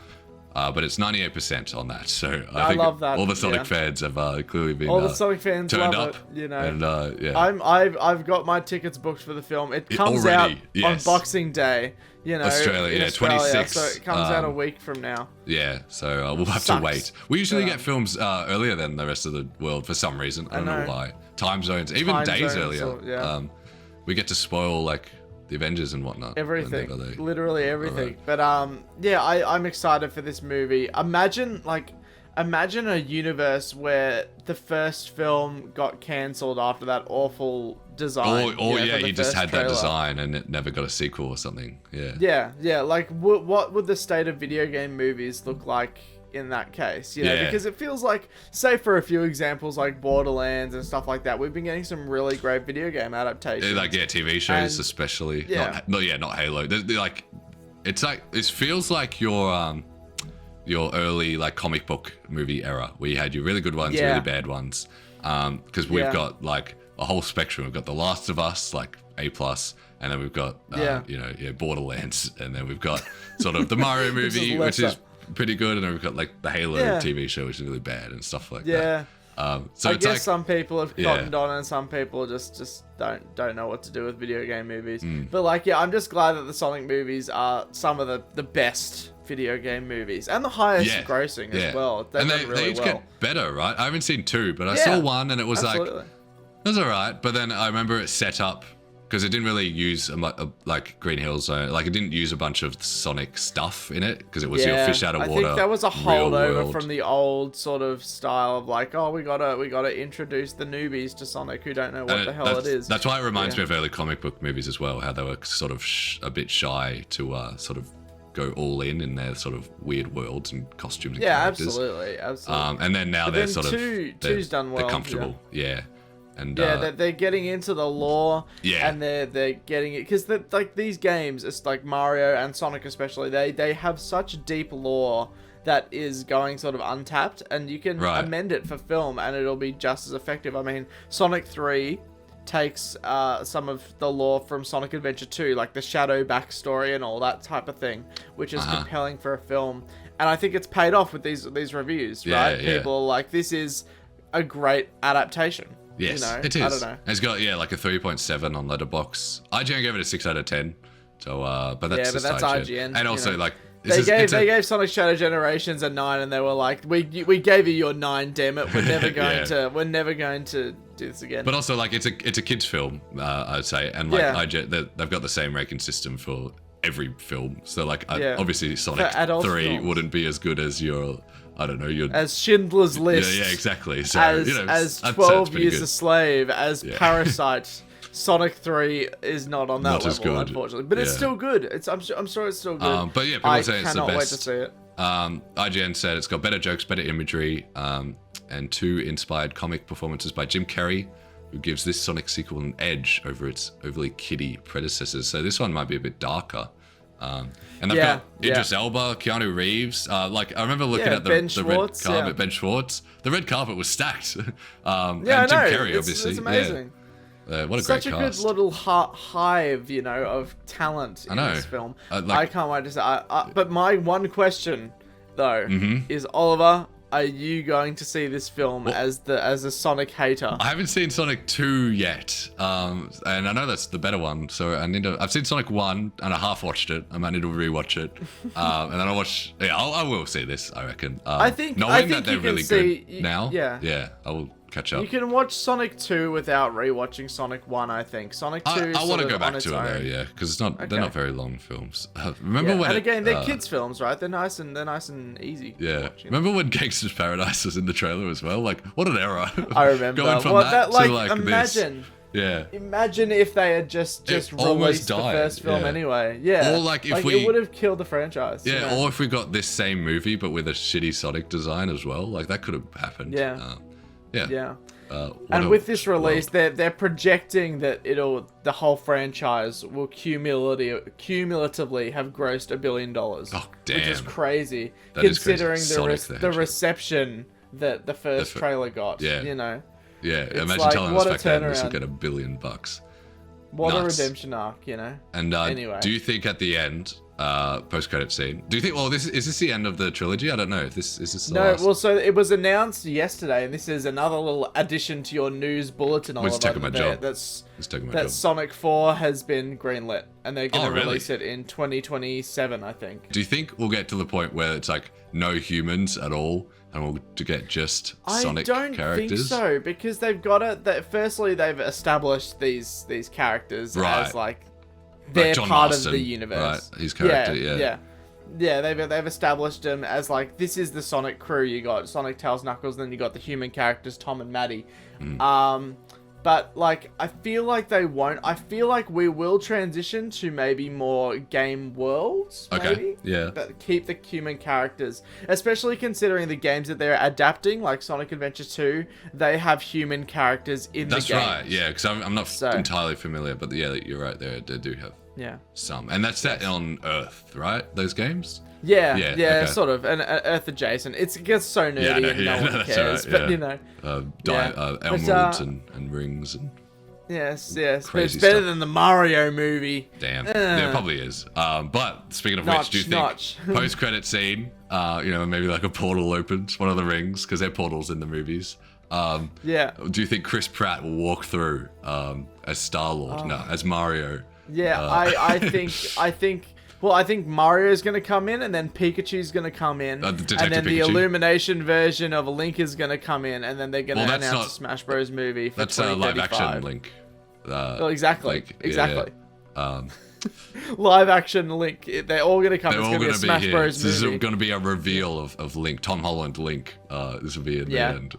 But it's 98% on that, so I think love that. All the Sonic fans have clearly been all the Sonic fans turned love up, it, you know. And I've got my tickets booked for the film. It comes out on Boxing Day, you know, Australia, 26. So it comes out a week from now. Yeah, so we'll have to wait. We usually get films earlier than the rest of the world for some reason. I don't know why. Time zones, even days earlier. We get to spoil like the Avengers and whatnot. Everything, literally everything. Right. But I'm excited for this movie. Imagine imagine a universe where the first film got cancelled after that awful design. Or yeah, he just had trailer. that design and it never got a sequel or something. Yeah. Like, what would the state of video game movies look like in that case? You know, because it feels like, say for a few examples like Borderlands and stuff like that, we've been getting some really great video game adaptations. Like TV shows especially. Not Halo. They're like, it's like, it feels like your early like comic book movie era where you had your really good ones, really bad ones. Because we've got like a whole spectrum. We've got The Last of Us, like A+, and then we've got Borderlands, and then we've got sort of the Mario movie, which is pretty good, and then we've got like the Halo TV show, which is really bad, and stuff like that. So I it's guess like, some people have cottoned on, and some people just don't know what to do with video game movies. But like, I'm just glad that the Sonic movies are some of the best video game movies and the highest grossing as well. And they each get better, right? I haven't seen 2, but I saw 1 and it was like, it was alright. But then I remember it set up, because it didn't really use like Green Hill Zone, like it didn't use a bunch of Sonic stuff in it, because it was your fish out of water. I think that was a holdover from the old sort of style of like, oh, we gotta introduce the newbies to Sonic who don't know what the hell it is. That's why it reminds me of early comic book movies as well, how they were sort of a bit shy to sort of go all in their sort of weird worlds and costumes and characters. Absolutely. And then now they're sort of two's done well. They're comfortable, And they're getting into the lore, and they're getting it, because like these games, it's like Mario and Sonic especially, they have such deep lore that is going sort of untapped, and you can amend it for film and it'll be just as effective. I mean, Sonic 3 takes some of the lore from Sonic Adventure 2, like the Shadow backstory and all that type of thing, which is compelling for a film, and I think it's paid off with these reviews, right? People are like, this is a great adaptation. Yes, you know? it is. I don't know. It's got like a 3.7 on Letterboxd. IGN gave it a 6 out of 10. So, but that's IGN. And also, like, they gave Sonic Shadow Generations a 9, and they were like, "We gave you your 9, damn it. We're never going to do this again." But also, like, it's a kids' film, I'd say, and like IGN, they've got the same ranking system for every film. So, like, obviously, Sonic 3 films wouldn't be as good as your, I don't know, as Schindler's List. Yeah, exactly. So, as 12 Years a Slave, as Parasite. Sonic 3 is not on that level, unfortunately, but it's still good. I'm sure it's still good. But yeah, people say it's the best. I cannot wait to see it. IGN said it's got better jokes, better imagery, and 2 inspired comic performances by Jim Carrey, who gives this Sonic sequel an edge over its overly kiddie predecessors. So this one might be a bit darker. And they've got Idris Elba, Keanu Reeves. Like, I remember looking at the red carpet. Ben Schwartz. The red carpet was stacked. and Jim Carrey, obviously. It's amazing. What a great cast. Such a good little hive, of talent in this film. I can't wait to say. But my one question, though, is, Oliver, are you going to see this film as a Sonic hater? I haven't seen Sonic 2 yet, and I know that's the better one. So I've seen Sonic 1 and I half watched it. I might need to rewatch it, and then I'll watch. Yeah, I will see this. I reckon. I think that they're really good now. Yeah, I will catch up. You can watch Sonic 2 without rewatching Sonic 1, I think. Sonic 2 I want to go back to it though, because they're not very long films. Remember when? And again, they're kids films, right? They're nice and easy. Yeah. Remember when Gangsta's Paradise was in the trailer as well? Like, what an era. I remember. Going from that to like imagine. This. Yeah. Imagine if they had just released the first film anyway. Yeah. Or like if it would have killed the franchise. Yeah. Or if we got this same movie but with a shitty Sonic design as well, like that could have happened. Yeah. Yeah. And with this release, they're projecting that the whole franchise will cumulatively have grossed $1 billion. Oh, damn. Which is crazy, considering the reception that the first trailer got. Yeah. Yeah, it's imagine like, telling us back then this will get $1 billion. What a redemption arc, And anyway. Do you think at the end, post-credit scene, do you think, is this the end of the trilogy? I don't know if is this the last? Well, so it was announced yesterday, and this is another little addition to your news bulletin, Oliver. It's taking my job. That Sonic 4 has been greenlit, and they're going to release it in 2027, I think. Do you think we'll get to the point where it's like no humans at all, and we'll get just Sonic characters? I don't think so, because they've got it. Firstly, they've established these characters as like they're John part Marston, of the universe. Right, his character, yeah. they've established them as like, this is the Sonic crew. You got Sonic, Tails, Knuckles, then you got the human characters Tom and Maddie. But like, I feel like they won't. I feel like we will transition to maybe more game worlds. Maybe, but keep the human characters, especially considering the games that they're adapting, like Sonic Adventure 2. They have human characters in the game. That's right. Yeah, because I'm not entirely familiar, but yeah, you're right. They do have some, and that's set on Earth, right? Those games. Yeah, okay. Sort of, and Earth adjacent. It gets so nerdy and no one cares, right, but you know, emeralds and rings and yes, but it's better than the Mario movie. Damn, yeah, it probably is. But speaking of which, do you think post-credit scene, maybe like a portal opens one of the rings because they're portals in the movies. Do you think Chris Pratt will walk through as Star-Lord? No, as Mario. Yeah, I think. Well, I think Mario's going to come in, and then Pikachu's going to come in, and then the Illumination version of Link is going to come in, and then they're going to announce a Smash Bros. Movie for 2035. That's live-action Link. Well, exactly. Live-action Link. They're all going to come. It's going to be a Smash Bros. Movie. This is going to be a reveal of Link, Tom Holland Link. This will be at the end.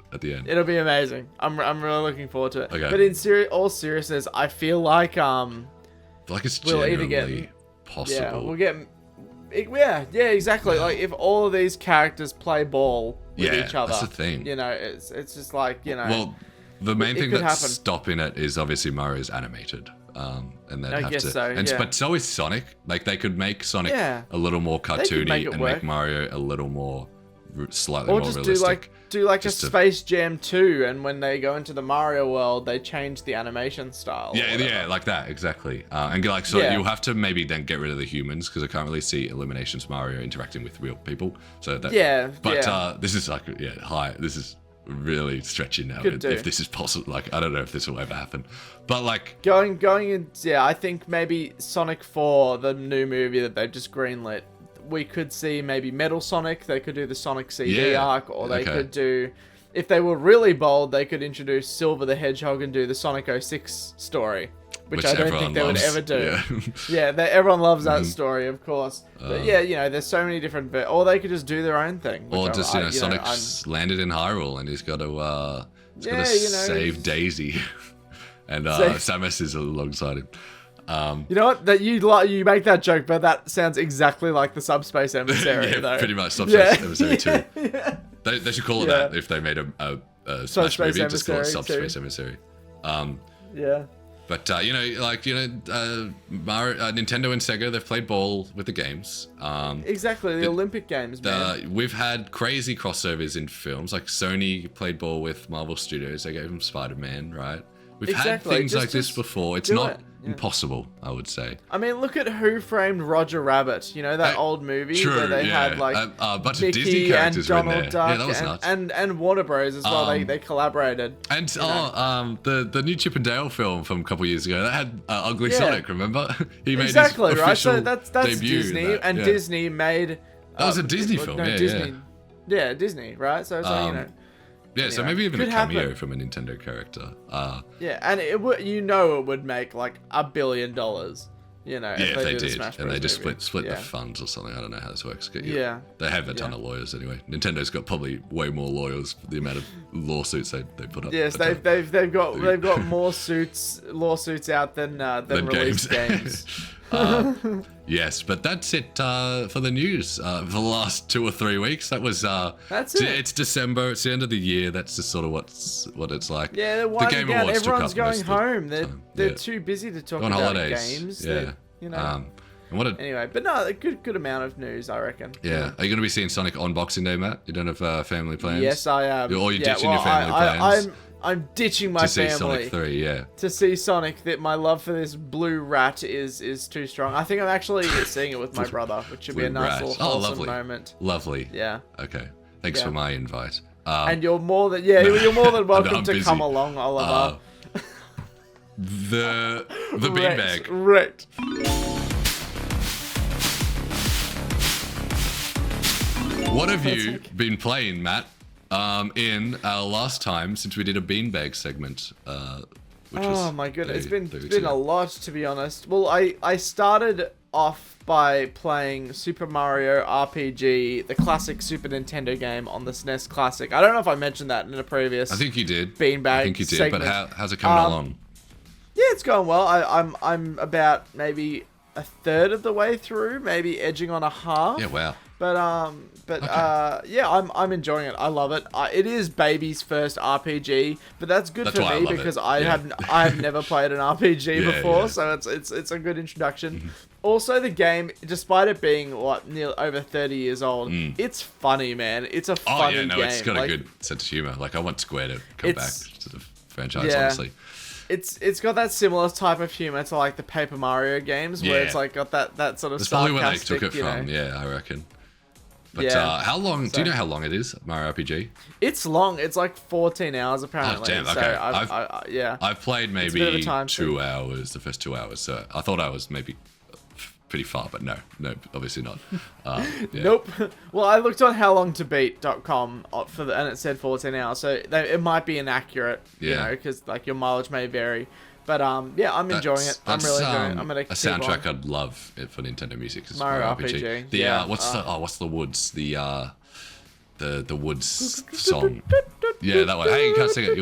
It'll be amazing. I'm really looking forward to it. Okay. But in all seriousness, I feel like it's genuinely possible. Yeah, we'll get. Exactly. Like if all of these characters play ball with each other, that's the thing. It's just like Well, the main thing that's stopping it is obviously Mario's animated, and they'd have to. So, but so is Sonic. Like they could make Sonic a little more cartoony and make Mario a little more slightly more realistic. Do like a Space Jam 2, and when they go into the Mario world, they change the animation style. Yeah, like that, exactly. You'll have to maybe then get rid of the humans, because I can't really see Illumination's Mario interacting with real people. So that, this is like, this is really stretching now if this is possible. Like, I don't know if this will ever happen. But like... Going in, I think maybe Sonic 4, the new movie that they've just greenlit, we could see maybe Metal Sonic. They could do the Sonic CD arc, or they could do, if they were really bold, they could introduce Silver the Hedgehog and do the Sonic 06 story, which I don't think they would ever do. Everyone loves that story, of course. But there's so many different, or they could just do their own thing. Or just Sonic's landed in Hyrule and he's got to save Daisy, and Samus is alongside him. You know what? That you make that joke, but that sounds exactly like the Subspace Emissary. Though. Pretty much Subspace Emissary 2. They should call it that if they made a Smash movie. Just call it Subspace Emissary. But Nintendo and Sega, they've played ball with the games. Exactly, the Olympic Games, man. We've had crazy crossovers in films. Like Sony played ball with Marvel Studios. They gave them Spider-Man, right? We've had things like this before. It's not impossible, I would say. I mean, look at Who Framed Roger Rabbit. You know, that old movie where they had like a bunch Mickey of Disney characters and Donald in there. Duck That was nuts. And Warner Bros as well. They collaborated. And the new Chip and Dale film from a couple of years ago that had Ugly Sonic. Remember? He made his official So that's debut Disney, Disney made. That was a Disney film. Disney. Yeah, Disney, right? So it's like, Yeah, so maybe even a cameo from a Nintendo character. And it would make like $1 billion. If they did, and they just split the funds or something. I don't know how this works. They have a ton of lawyers anyway. Nintendo's got probably way more lawyers for the amount of lawsuits they put up. Yes, they've got more lawsuits out than released games. Yes, but that's it for the news for the last 2 or 3 weeks. That was that's it. It's December. It's the end of the year. That's just sort of what it's like. Yeah, they're winding down. Everyone's going home. They're too busy to talk about holidays. Games. Anyway, but no, a good amount of news, I reckon. Yeah. Are you going to be seeing Sonic on Boxing Day, Matt? You don't have family plans? Yes, I am. Or you're ditching your family plans? I'm ditching my family. To see Sonic 3, To see Sonic. That my love for this blue rat is too strong. I think I'm actually seeing it with my brother, which would be a nice little wholesome moment. Lovely. Yeah. Okay. Thanks for my invite. And you're more than welcome to come along, Oliver. The beanbag. Wrecked. What have you been playing, Matt? In our last time since we did a beanbag segment, which was my goodness, it's been a lot, to be honest. Well, I started off by playing Super Mario RPG, the classic Super Nintendo game on the SNES Classic. I don't know if I mentioned that in a previous. I think you did. Beanbag. I think you did. Segment. But how's it coming along? Yeah, it's going well. I'm about maybe a third of the way through, maybe edging on a half. Yeah, wow. Yeah, I'm enjoying it. I love it. It is baby's first RPG, but that's good for me because I have never played an RPG before, so it's a good introduction. Mm-hmm. Also, the game, despite it being nearly over 30 years old, it's funny, man. It's a funny game. It's got a good sense of humor. Like I want Square to come back to the franchise, honestly. It's got that similar type of humor to like the Paper Mario games, where it's like got that sort of That's sarcastic. probably where they took it from. Yeah, I reckon. But how long? Do you know how long it is, Mario RPG? It's long. It's like 14 hours apparently. Oh damn! Okay. So I've played maybe 2 hours, the first 2 hours. So I thought I was maybe pretty far, but no, obviously not. Nope. Well, I looked on howlongtobeat.com and it said 14 hours, so it might be inaccurate, you know, because like your mileage may vary. But yeah, I'm enjoying it. I'm really enjoying it. I'm gonna keep a soundtrack on. I'd love for Nintendo music. Is Mario RPG. What's the Woods? The Woods song. Yeah, that one. Hey, you can't sing it.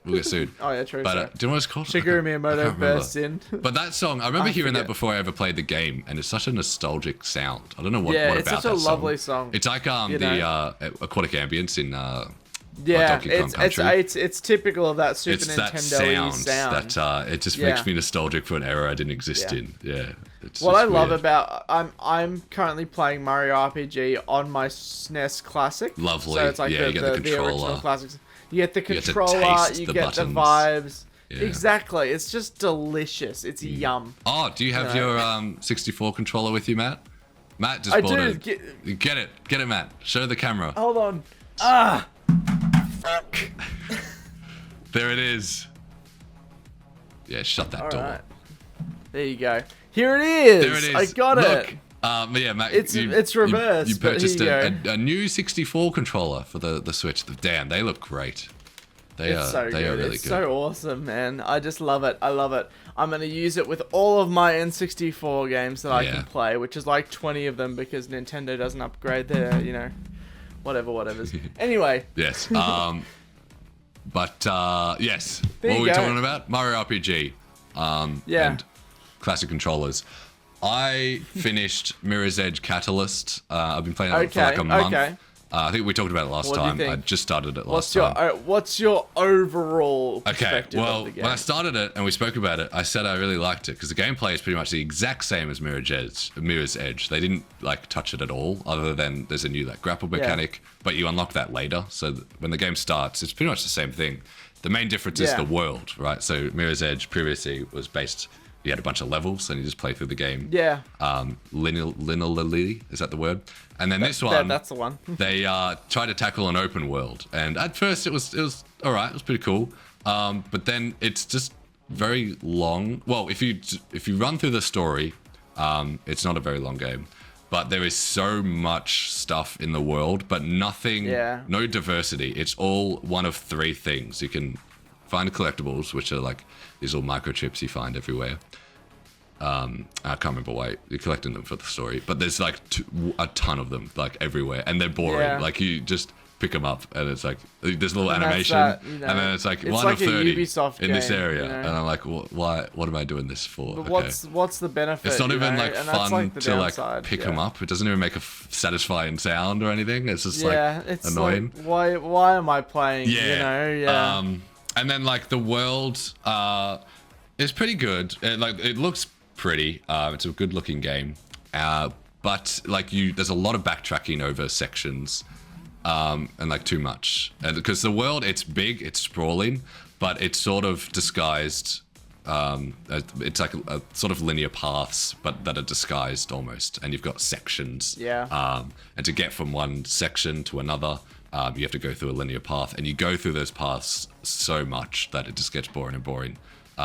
We'll get sued. Oh yeah, true. But do you know what it's called? Shigeru Miyamoto bursts in. But that song, I remember hearing that before I ever played the game, and it's such a nostalgic sound. I don't know what about that song. Yeah, it's such a lovely song. It's like the aquatic ambience in Donkey Kong Country. It's typical of that Super Nintendo sound. That it just makes me nostalgic for an era I didn't exist in. Yeah. What I love about I'm currently playing Mario RPG on my SNES Classic. Lovely. So it's like you get the controller. original classics. You get the controller. You get the vibes. Yeah. Exactly. It's just delicious. It's yum. Oh, do you have your 64 controller with you, Matt? Matt just bought it. Get it, Matt. Show the camera. Hold on. Fuck. There it is. Yeah, shut that door. Right. There you go. Here it is. There it is. I got it. Yeah, Matt. It's reversed. You purchased a new 64 controller for the Switch. Damn, they look great. They are really good. It's so awesome, man. I just love it. I love it. I'm gonna use it with all of my N64 games that I can play, which is like 20 of them because Nintendo doesn't upgrade their, whatever's. Anyway. Yes. But yes. There what were we go. talking about? Mario RPG. And classic controllers. I finished Mirror's Edge Catalyst. I've been playing it for like a month. Okay. I think we talked about it last time. I just started it last time. What's your overall perspective of the game? When I started it and we spoke about it, I said I really liked it because the gameplay is pretty much the exact same as Mirror's Edge. They didn't like touch it at all, other than there's a new like grapple mechanic, but you unlock that later. So when the game starts, it's pretty much the same thing. The main difference is the world, right? So Mirror's Edge previously was based. You had a bunch of levels, and you just play through the game. Yeah. Linearly, is that the word? And then this one, that's the one. They tried to tackle an open world, and at first it was all right. It was pretty cool, but then it's just very long. Well, if you run through the story, it's not a very long game, but there is so much stuff in the world, but nothing, no diversity. It's all one of three things. You can find collectibles, which are like these little microchips you find everywhere. I can't remember why you're collecting them for the story, but there's like a ton of them, like everywhere, and they're boring. Yeah. Like you just pick them up, and it's like there's a little animation, and then it's like 1 of 30 Ubisoft in this area, you know? and I'm like, why? What am I doing this for? But what's the benefit? It's not even like fun to like pick them up. It doesn't even make a satisfying sound or anything. It's just it's annoying. Like, why am I playing? Yeah. And then like the world is pretty good. It looks pretty. It's a good looking game. But like there's a lot of backtracking over sections, and like too much. And because the world, it's big, it's sprawling, but it's sort of disguised. It's like a sort of linear paths, but that are disguised almost. And you've got sections. Yeah. And to get from one section to another, you have to go through a linear path, and you go through those paths so much that it just gets boring and boring.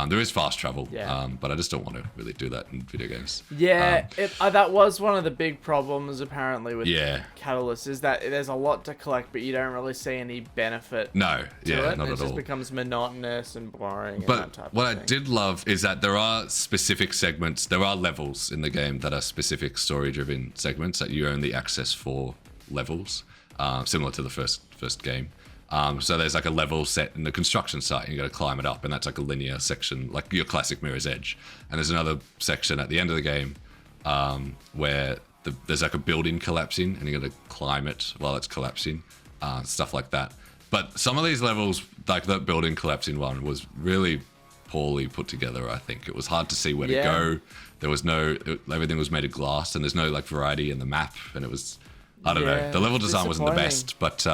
There is fast travel, Yeah. but I just don't want to really do that in video games. Yeah, that was one of the big problems apparently with Yeah. Catalyst, is that there's a lot to collect, but you don't really see any benefit No, to yeah, it. not It at just all. becomes monotonous and boring and that But type what of I thing. did love is that there are specific segments, there are levels in the game that are specific story-driven segments that you only access for levels, similar to the first game. So there's like a level set in the construction site, and you got to climb it up, and that's like a linear section, like your classic Mirror's Edge. And there's another section at the end of the game where there's like a building collapsing, and you got to climb it while it's collapsing, stuff like that. But some of these levels, like that building collapsing one, was really poorly put together. I think it was hard to see where to go. There was everything was made of glass, and there's no like variety in the map, and it was. I don't know. The level design wasn't the best, but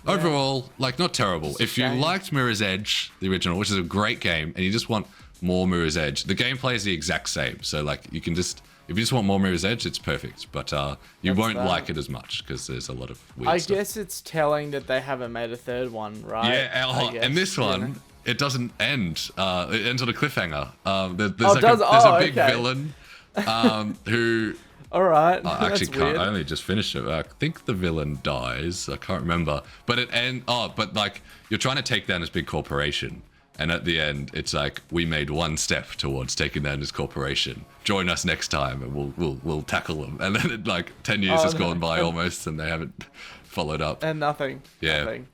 overall, like, not terrible. If you liked Mirror's Edge, the original, which is a great game, and you just want more Mirror's Edge, the gameplay is the exact same. So, like, if you just want more Mirror's Edge, it's perfect. But you won't like it as much because there's a lot of weird stuff. I guess it's telling that they haven't made a third one, right? Yeah, and this one, it doesn't end. It ends on a cliffhanger. There's a big villain who... All right. I actually can't. I only just finished it. I think the villain dies. I can't remember. But but like you're trying to take down this big corporation, and at the end, it's like we made one step towards taking down this corporation. Join us next time, and we'll tackle them. And then like 10 years has gone by almost, and they haven't followed up. And nothing. Yeah. Nothing.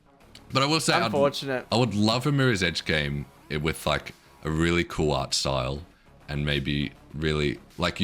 But I will say, unfortunate. I would love a Mirror's Edge game with like a really cool art style, and maybe really like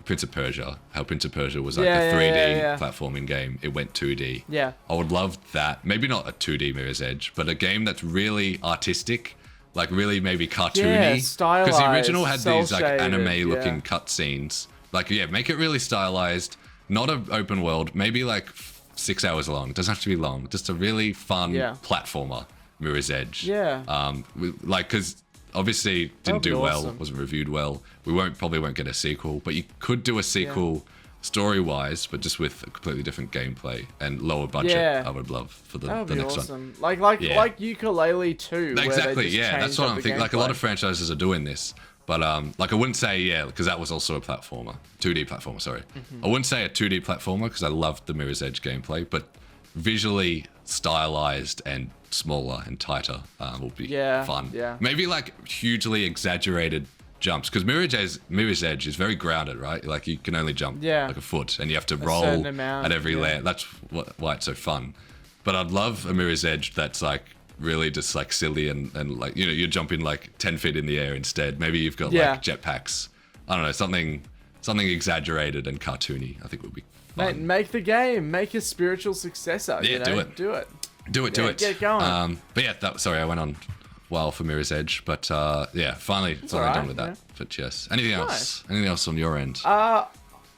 Prince of Persia, how Prince of Persia was like a 3D platforming game. It went 2D. Yeah. I would love that. Maybe not a 2D Mirror's Edge, but a game that's really artistic, like really maybe cartoony. Stylized. Because the original had these like anime looking yeah. cutscenes. Like make it really stylized. Not an open world. Maybe like 6 hours long. It doesn't have to be long. Just a really fun platformer Mirror's Edge. Yeah. Because obviously didn't do well, awesome. wasn't reviewed well. We probably won't get a sequel, but you could do a sequel story-wise, but just with a completely different gameplay and lower budget. Yeah. I would love for the That would be next awesome. one. Like Ukulele 2. Exactly, yeah. That's what I'm thinking. Like a lot of franchises are doing this. But like I wouldn't say because that was also a platformer, 2D platformer. Sorry, I wouldn't say a 2D platformer because I loved the Mirror's Edge gameplay, but visually stylized and smaller and tighter will be fun. Yeah. Maybe like hugely exaggerated jumps because Mirror's Edge is very grounded, right? Like you can only jump like a foot, and you have to roll at every layer. That's why it's so fun. But I'd love a Mirror's Edge that's like really just like silly and like you're jumping like 10 feet in the air instead. Maybe you've got like jetpacks. I don't know, something exaggerated and cartoony. I think would be fun. Mate, make the game. Make a spiritual successor. Yeah, do it. Do it. Do it. Get it going. But yeah, sorry, I went on well for Mirror's Edge, but finally done with that. Yeah. But yes, anything else? Anything else on your end?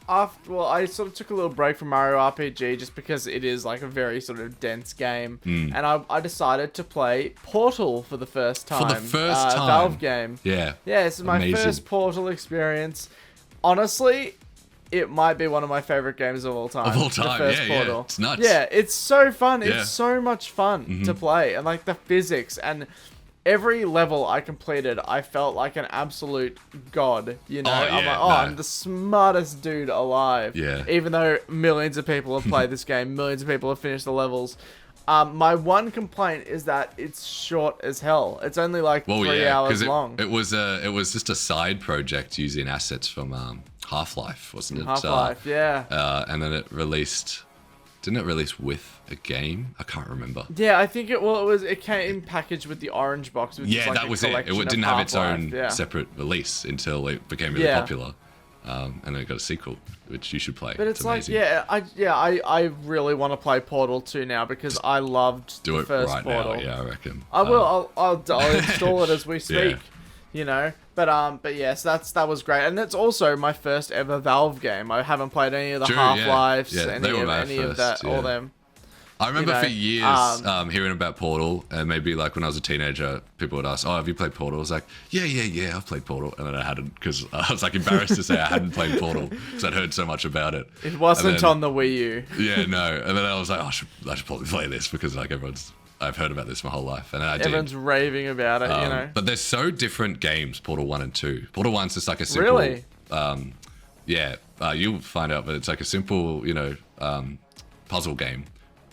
I sort of took a little break from Mario RPG just because it is like a very sort of dense game, and I decided to play Portal for the first time. For the first time, Valve game. Yeah. Yeah, this is my first Portal experience. Honestly, it might be one of my favorite games of all time. Of all time, the first Portal. It's nuts. Yeah, it's so fun. Yeah. It's so much fun to play, and like the physics and. Every level I completed, I felt like an absolute god, I'm like, I'm the smartest dude alive. Yeah. Even though millions of people have played this game, millions of people have finished the levels. My one complaint is that it's short as hell. It's only like 3 hours long. It was just a side project using assets from Half-Life, wasn't it? Half-Life, yeah. And then it released... Didn't it release with a game? I can't remember. Yeah, I think it came packaged with the orange box. Which is like that was it. It didn't have its own separate release until it became really popular. And then it got a sequel, which you should play. But it's like, amazing. I really want to play Portal 2 now because I loved the first right Portal. now. Yeah, I reckon. I will. I'll install it as we speak. But yes, that was great, and it's also my first ever Valve game. I haven't played any of the Half-Lives, any of that, all them. I remember for years hearing about Portal, and maybe like when I was a teenager, people would ask, "Oh, have you played Portal?" I was like, "Yeah, I've played Portal," and then I hadn't because I was like embarrassed to say I hadn't played Portal because I'd heard so much about it. It wasn't on the Wii U. Yeah, no, and then I was like, "Oh, I should probably play this because like everyone's." I've heard about this my whole life, and I did. Everyone's raving about it, you know. But they're so different games, Portal 1 and 2. Portal 1's just like a simple... Really? You'll find out, but it's like a simple, puzzle game.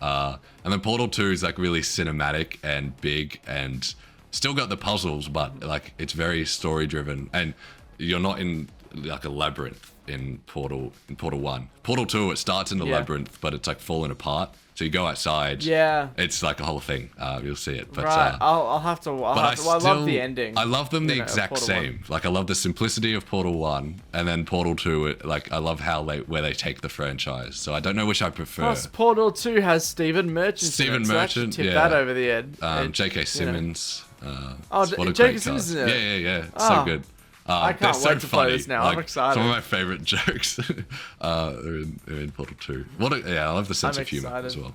And then Portal 2 is like really cinematic and big and still got the puzzles, but like it's very story driven, and you're not in like a labyrinth in Portal 1. Portal 2, it starts in a labyrinth, but it's like falling apart. So you go outside. Yeah. It's like a whole thing. You'll see it. But, right. I'll have to. I love the ending. I love them the exact same. 1. Like I love the simplicity of Portal 1, and then Portal 2. I love where they take the franchise. So I don't know which I prefer. Plus, Portal 2 has Stephen Merchant. Stephen Merchant. So tip that over the edge. J.K. Simmons. J.K. Simmons is in it. Yeah. So good. I can't wait to play this now. I'm excited. Some of my favorite jokes are in Portal 2. I love the sense of humor as well.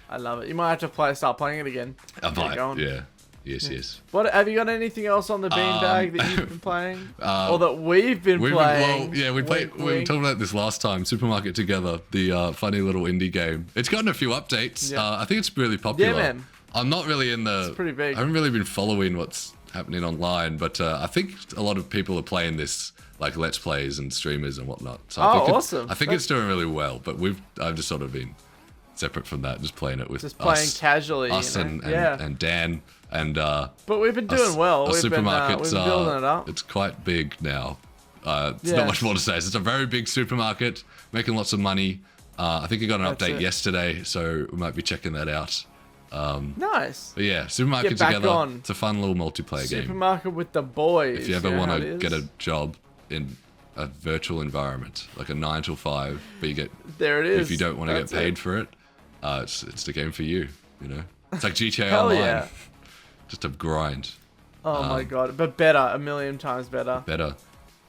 I love it. You might have to start playing it again. I might, yeah. Yes. What have you got? Anything else on the beanbag that you've been playing, or that we've been playing? We were talking about this last time. Supermarket Together, the funny little indie game. It's gotten a few updates. Yeah. I think it's really popular. Yeah, man. I'm not really in the. It's pretty big. I haven't really been following what's happening online, but I think a lot of people are playing this, like Let's Plays and streamers and whatnot. So awesome! I think it's doing really well, but I've just sort of been separate from that, just playing it with playing casually, and Dan and. But we've been doing well. We've been building it up. It's quite big now. Not much more to say. It's a very big supermarket, making lots of money. I think it got an update yesterday, so we might be checking that out. Nice. But yeah, Supermarket Together. It's a fun little multiplayer game. Supermarket with the boys. If you ever want to get a job in a virtual environment, like a 9 to 5, but you get there it is. If you don't want to get paid for it, it's the game for you. It's like GTA Online. Yeah. Just a grind. Oh my god, but better, a million times better. But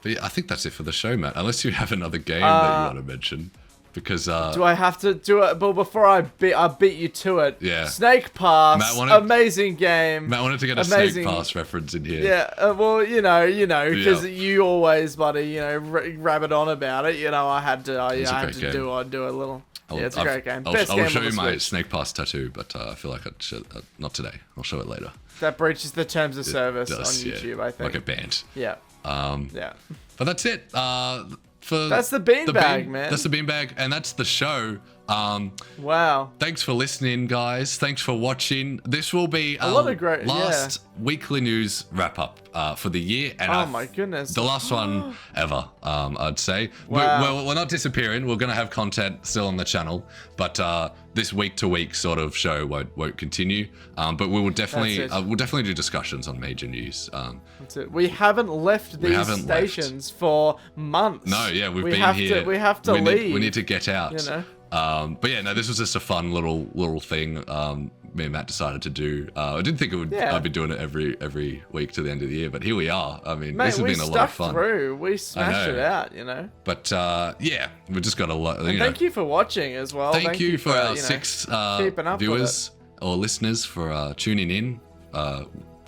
yeah, I think that's it for the show, Matt. Unless you have another game that you want to mention. Because do I have to do it? But before I beat you to it. Yeah. Snake Pass, amazing game. Matt wanted to get a Snake Pass reference in here. Yeah. Well, because you always, buddy, rabbit on about it. I had to. I had to do a little. It's a great game. I'll show you my Snake Pass tattoo, but I feel like I should not today. I'll show it later. That breaches the terms of service on YouTube. I think. Like a band. Yeah. Yeah. But that's it. That's the beanbag, man. That's the beanbag, and that's the show. Wow. Thanks for listening, guys. Thanks for watching. This will be a lot of great, last weekly news wrap up for the year. And my goodness. The last one ever, I'd say. Wow. We're not disappearing. We're going to have content still on the channel, but this week-to-week sort of show won't continue. But we will definitely we'll definitely do discussions on major news. That's it. We haven't left these stations for months. No, yeah, we've been here. We have to leave. We need to get out. But yeah, no, this was just a fun little thing me and Matt decided to do. I didn't think I'd be doing it every week to the end of the year, but here we are. I mean, this has been a lot of fun. We smashed it out, But yeah, we just got a lot. Thank you for watching as well. Thank you for our 6 viewers or listeners for tuning in.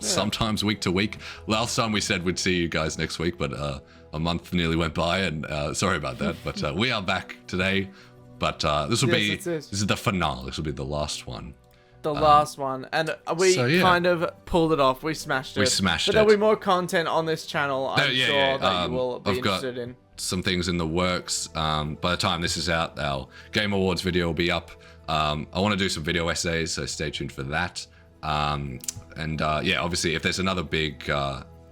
Sometimes week to week. Last time we said we'd see you guys next week, but a month nearly went by, and sorry about that. But we are back today. But this will be this is the finale. This will be the last one. The last one, and we kind of pulled it off. We smashed it. But there'll be more content on this channel. I'm sure that you will be interested in. Some things in the works. By the time this is out, our Game Awards video will be up. I want to do some video essays, so stay tuned for that. Obviously, if there's another big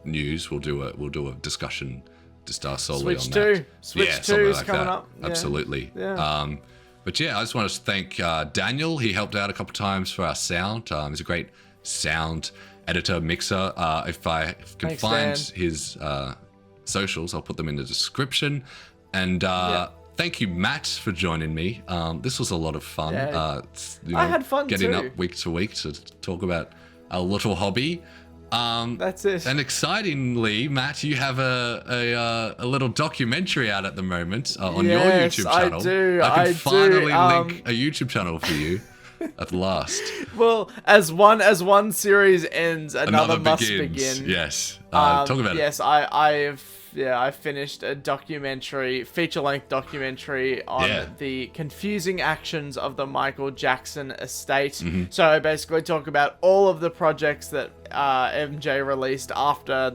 news, we'll do a discussion. Just solely Switch on that. 2. Switch 2 is coming up. Absolutely. Yeah. But yeah, I just want to thank Daniel. He helped out a couple times for our sound. He's a great sound editor, mixer. If I can find his socials, I'll put them in the description. And thank you, Matt, for joining me. This was a lot of fun. Yeah. I had fun getting too. up week to week to talk about our little hobby. That's it. And excitingly, Matt, you have a little documentary out at the moment on your YouTube channel. I do. I can finally link a YouTube channel for you. At last. Well, as one series ends, another must begins. begin. Yes. Talk about it. Yes, I finished a documentary, feature-length documentary on the confusing actions of the Michael Jackson estate. So I basically talk about all of the projects that MJ released after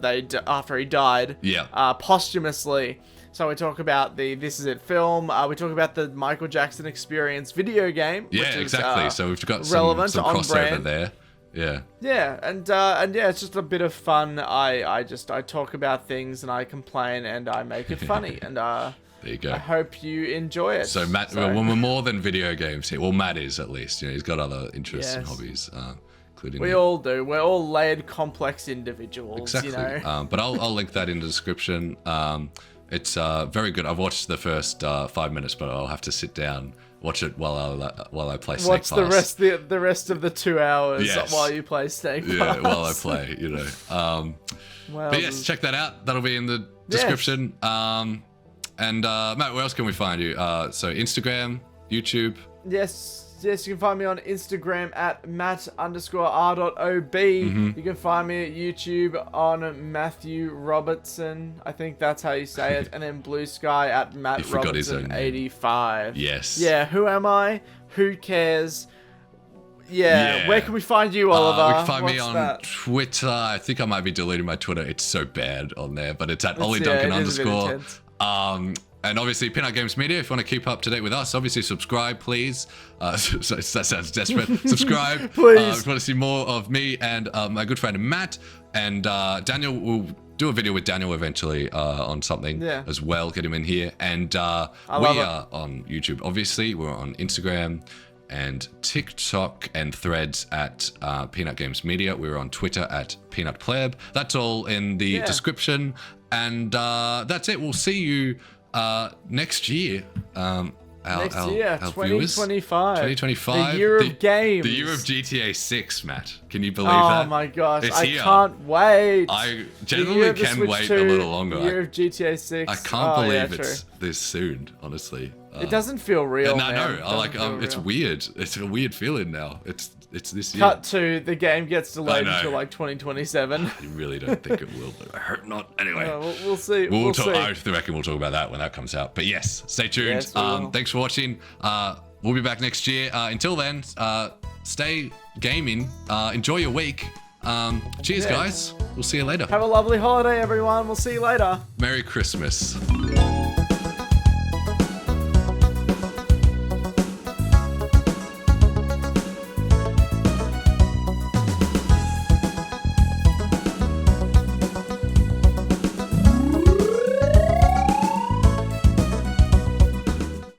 he died. Yeah. Posthumously. So we talk about the This Is It film. We talk about the Michael Jackson Experience video game. Yeah, which is, exactly. So we've got some on crossover brand. there. Yeah. Yeah, and yeah, it's just a bit of fun. I talk about things and I complain and I make it funny, and there you go. I hope you enjoy it. So Matt, well, we're more than video games here. Well, Matt is, at least. You know, he's got other interests and hobbies, including. We all do. We're all layered, complex individuals. Exactly. You know? But I'll link that in the description. It's very good. I've watched the first 5 minutes, but I'll have to sit down. Watch it while I play Snake Watch Pass. the rest of the 2 hours Yes. while you play Snake Pass. Yeah, while I play, you know. Well, But yes, check that out. That'll be in the description. And Matt, where else can we find you? So Instagram, YouTube. Yes, you can find me on Instagram at matt_r.ob. You can find me at YouTube on Matthew Robertson. I think that's how you say it. And then Blue Sky at Matt Robertson 85. Yes. Yeah, who am I? Who cares? Yeah, where can we find you, Oliver? You can find me on Twitter. I think I might be deleting my Twitter. It's so bad on there, but it's at OllieDuncan_. And obviously, Peanut Games Media, if you want to keep up to date with us, obviously subscribe, please. So that sounds desperate. Subscribe. Please. If you want to see more of me and my good friend Matt. And Daniel, we'll do a video with Daniel eventually on something as well. Get him in here. And we are on YouTube, obviously. We're on Instagram and TikTok and Threads at Peanut Games Media. We're on Twitter at Peanut Pleb. That's all in the description. And that's it. We'll see you next year. Next year, 2025. 2025. The year of games. The year of GTA 6, Matt. Can you believe that? Oh my gosh, It's here. Can't wait. I genuinely can wait a little longer. The year of GTA 6. I can't believe it's this soon, honestly. It doesn't feel real, man. man. No, it's weird. It's a weird feeling now. It's this year. Cut to the game gets delayed until like 2027. I really don't think it will, but I hope not. Anyway, we'll see. We'll see. I reckon we'll talk about that when that comes out. But yes, stay tuned. Yes, thanks for watching. We'll be back next year. Until then, stay gaming. Enjoy your week. Cheers, guys. We'll see you later. Have a lovely holiday, everyone. We'll see you later. Merry Christmas.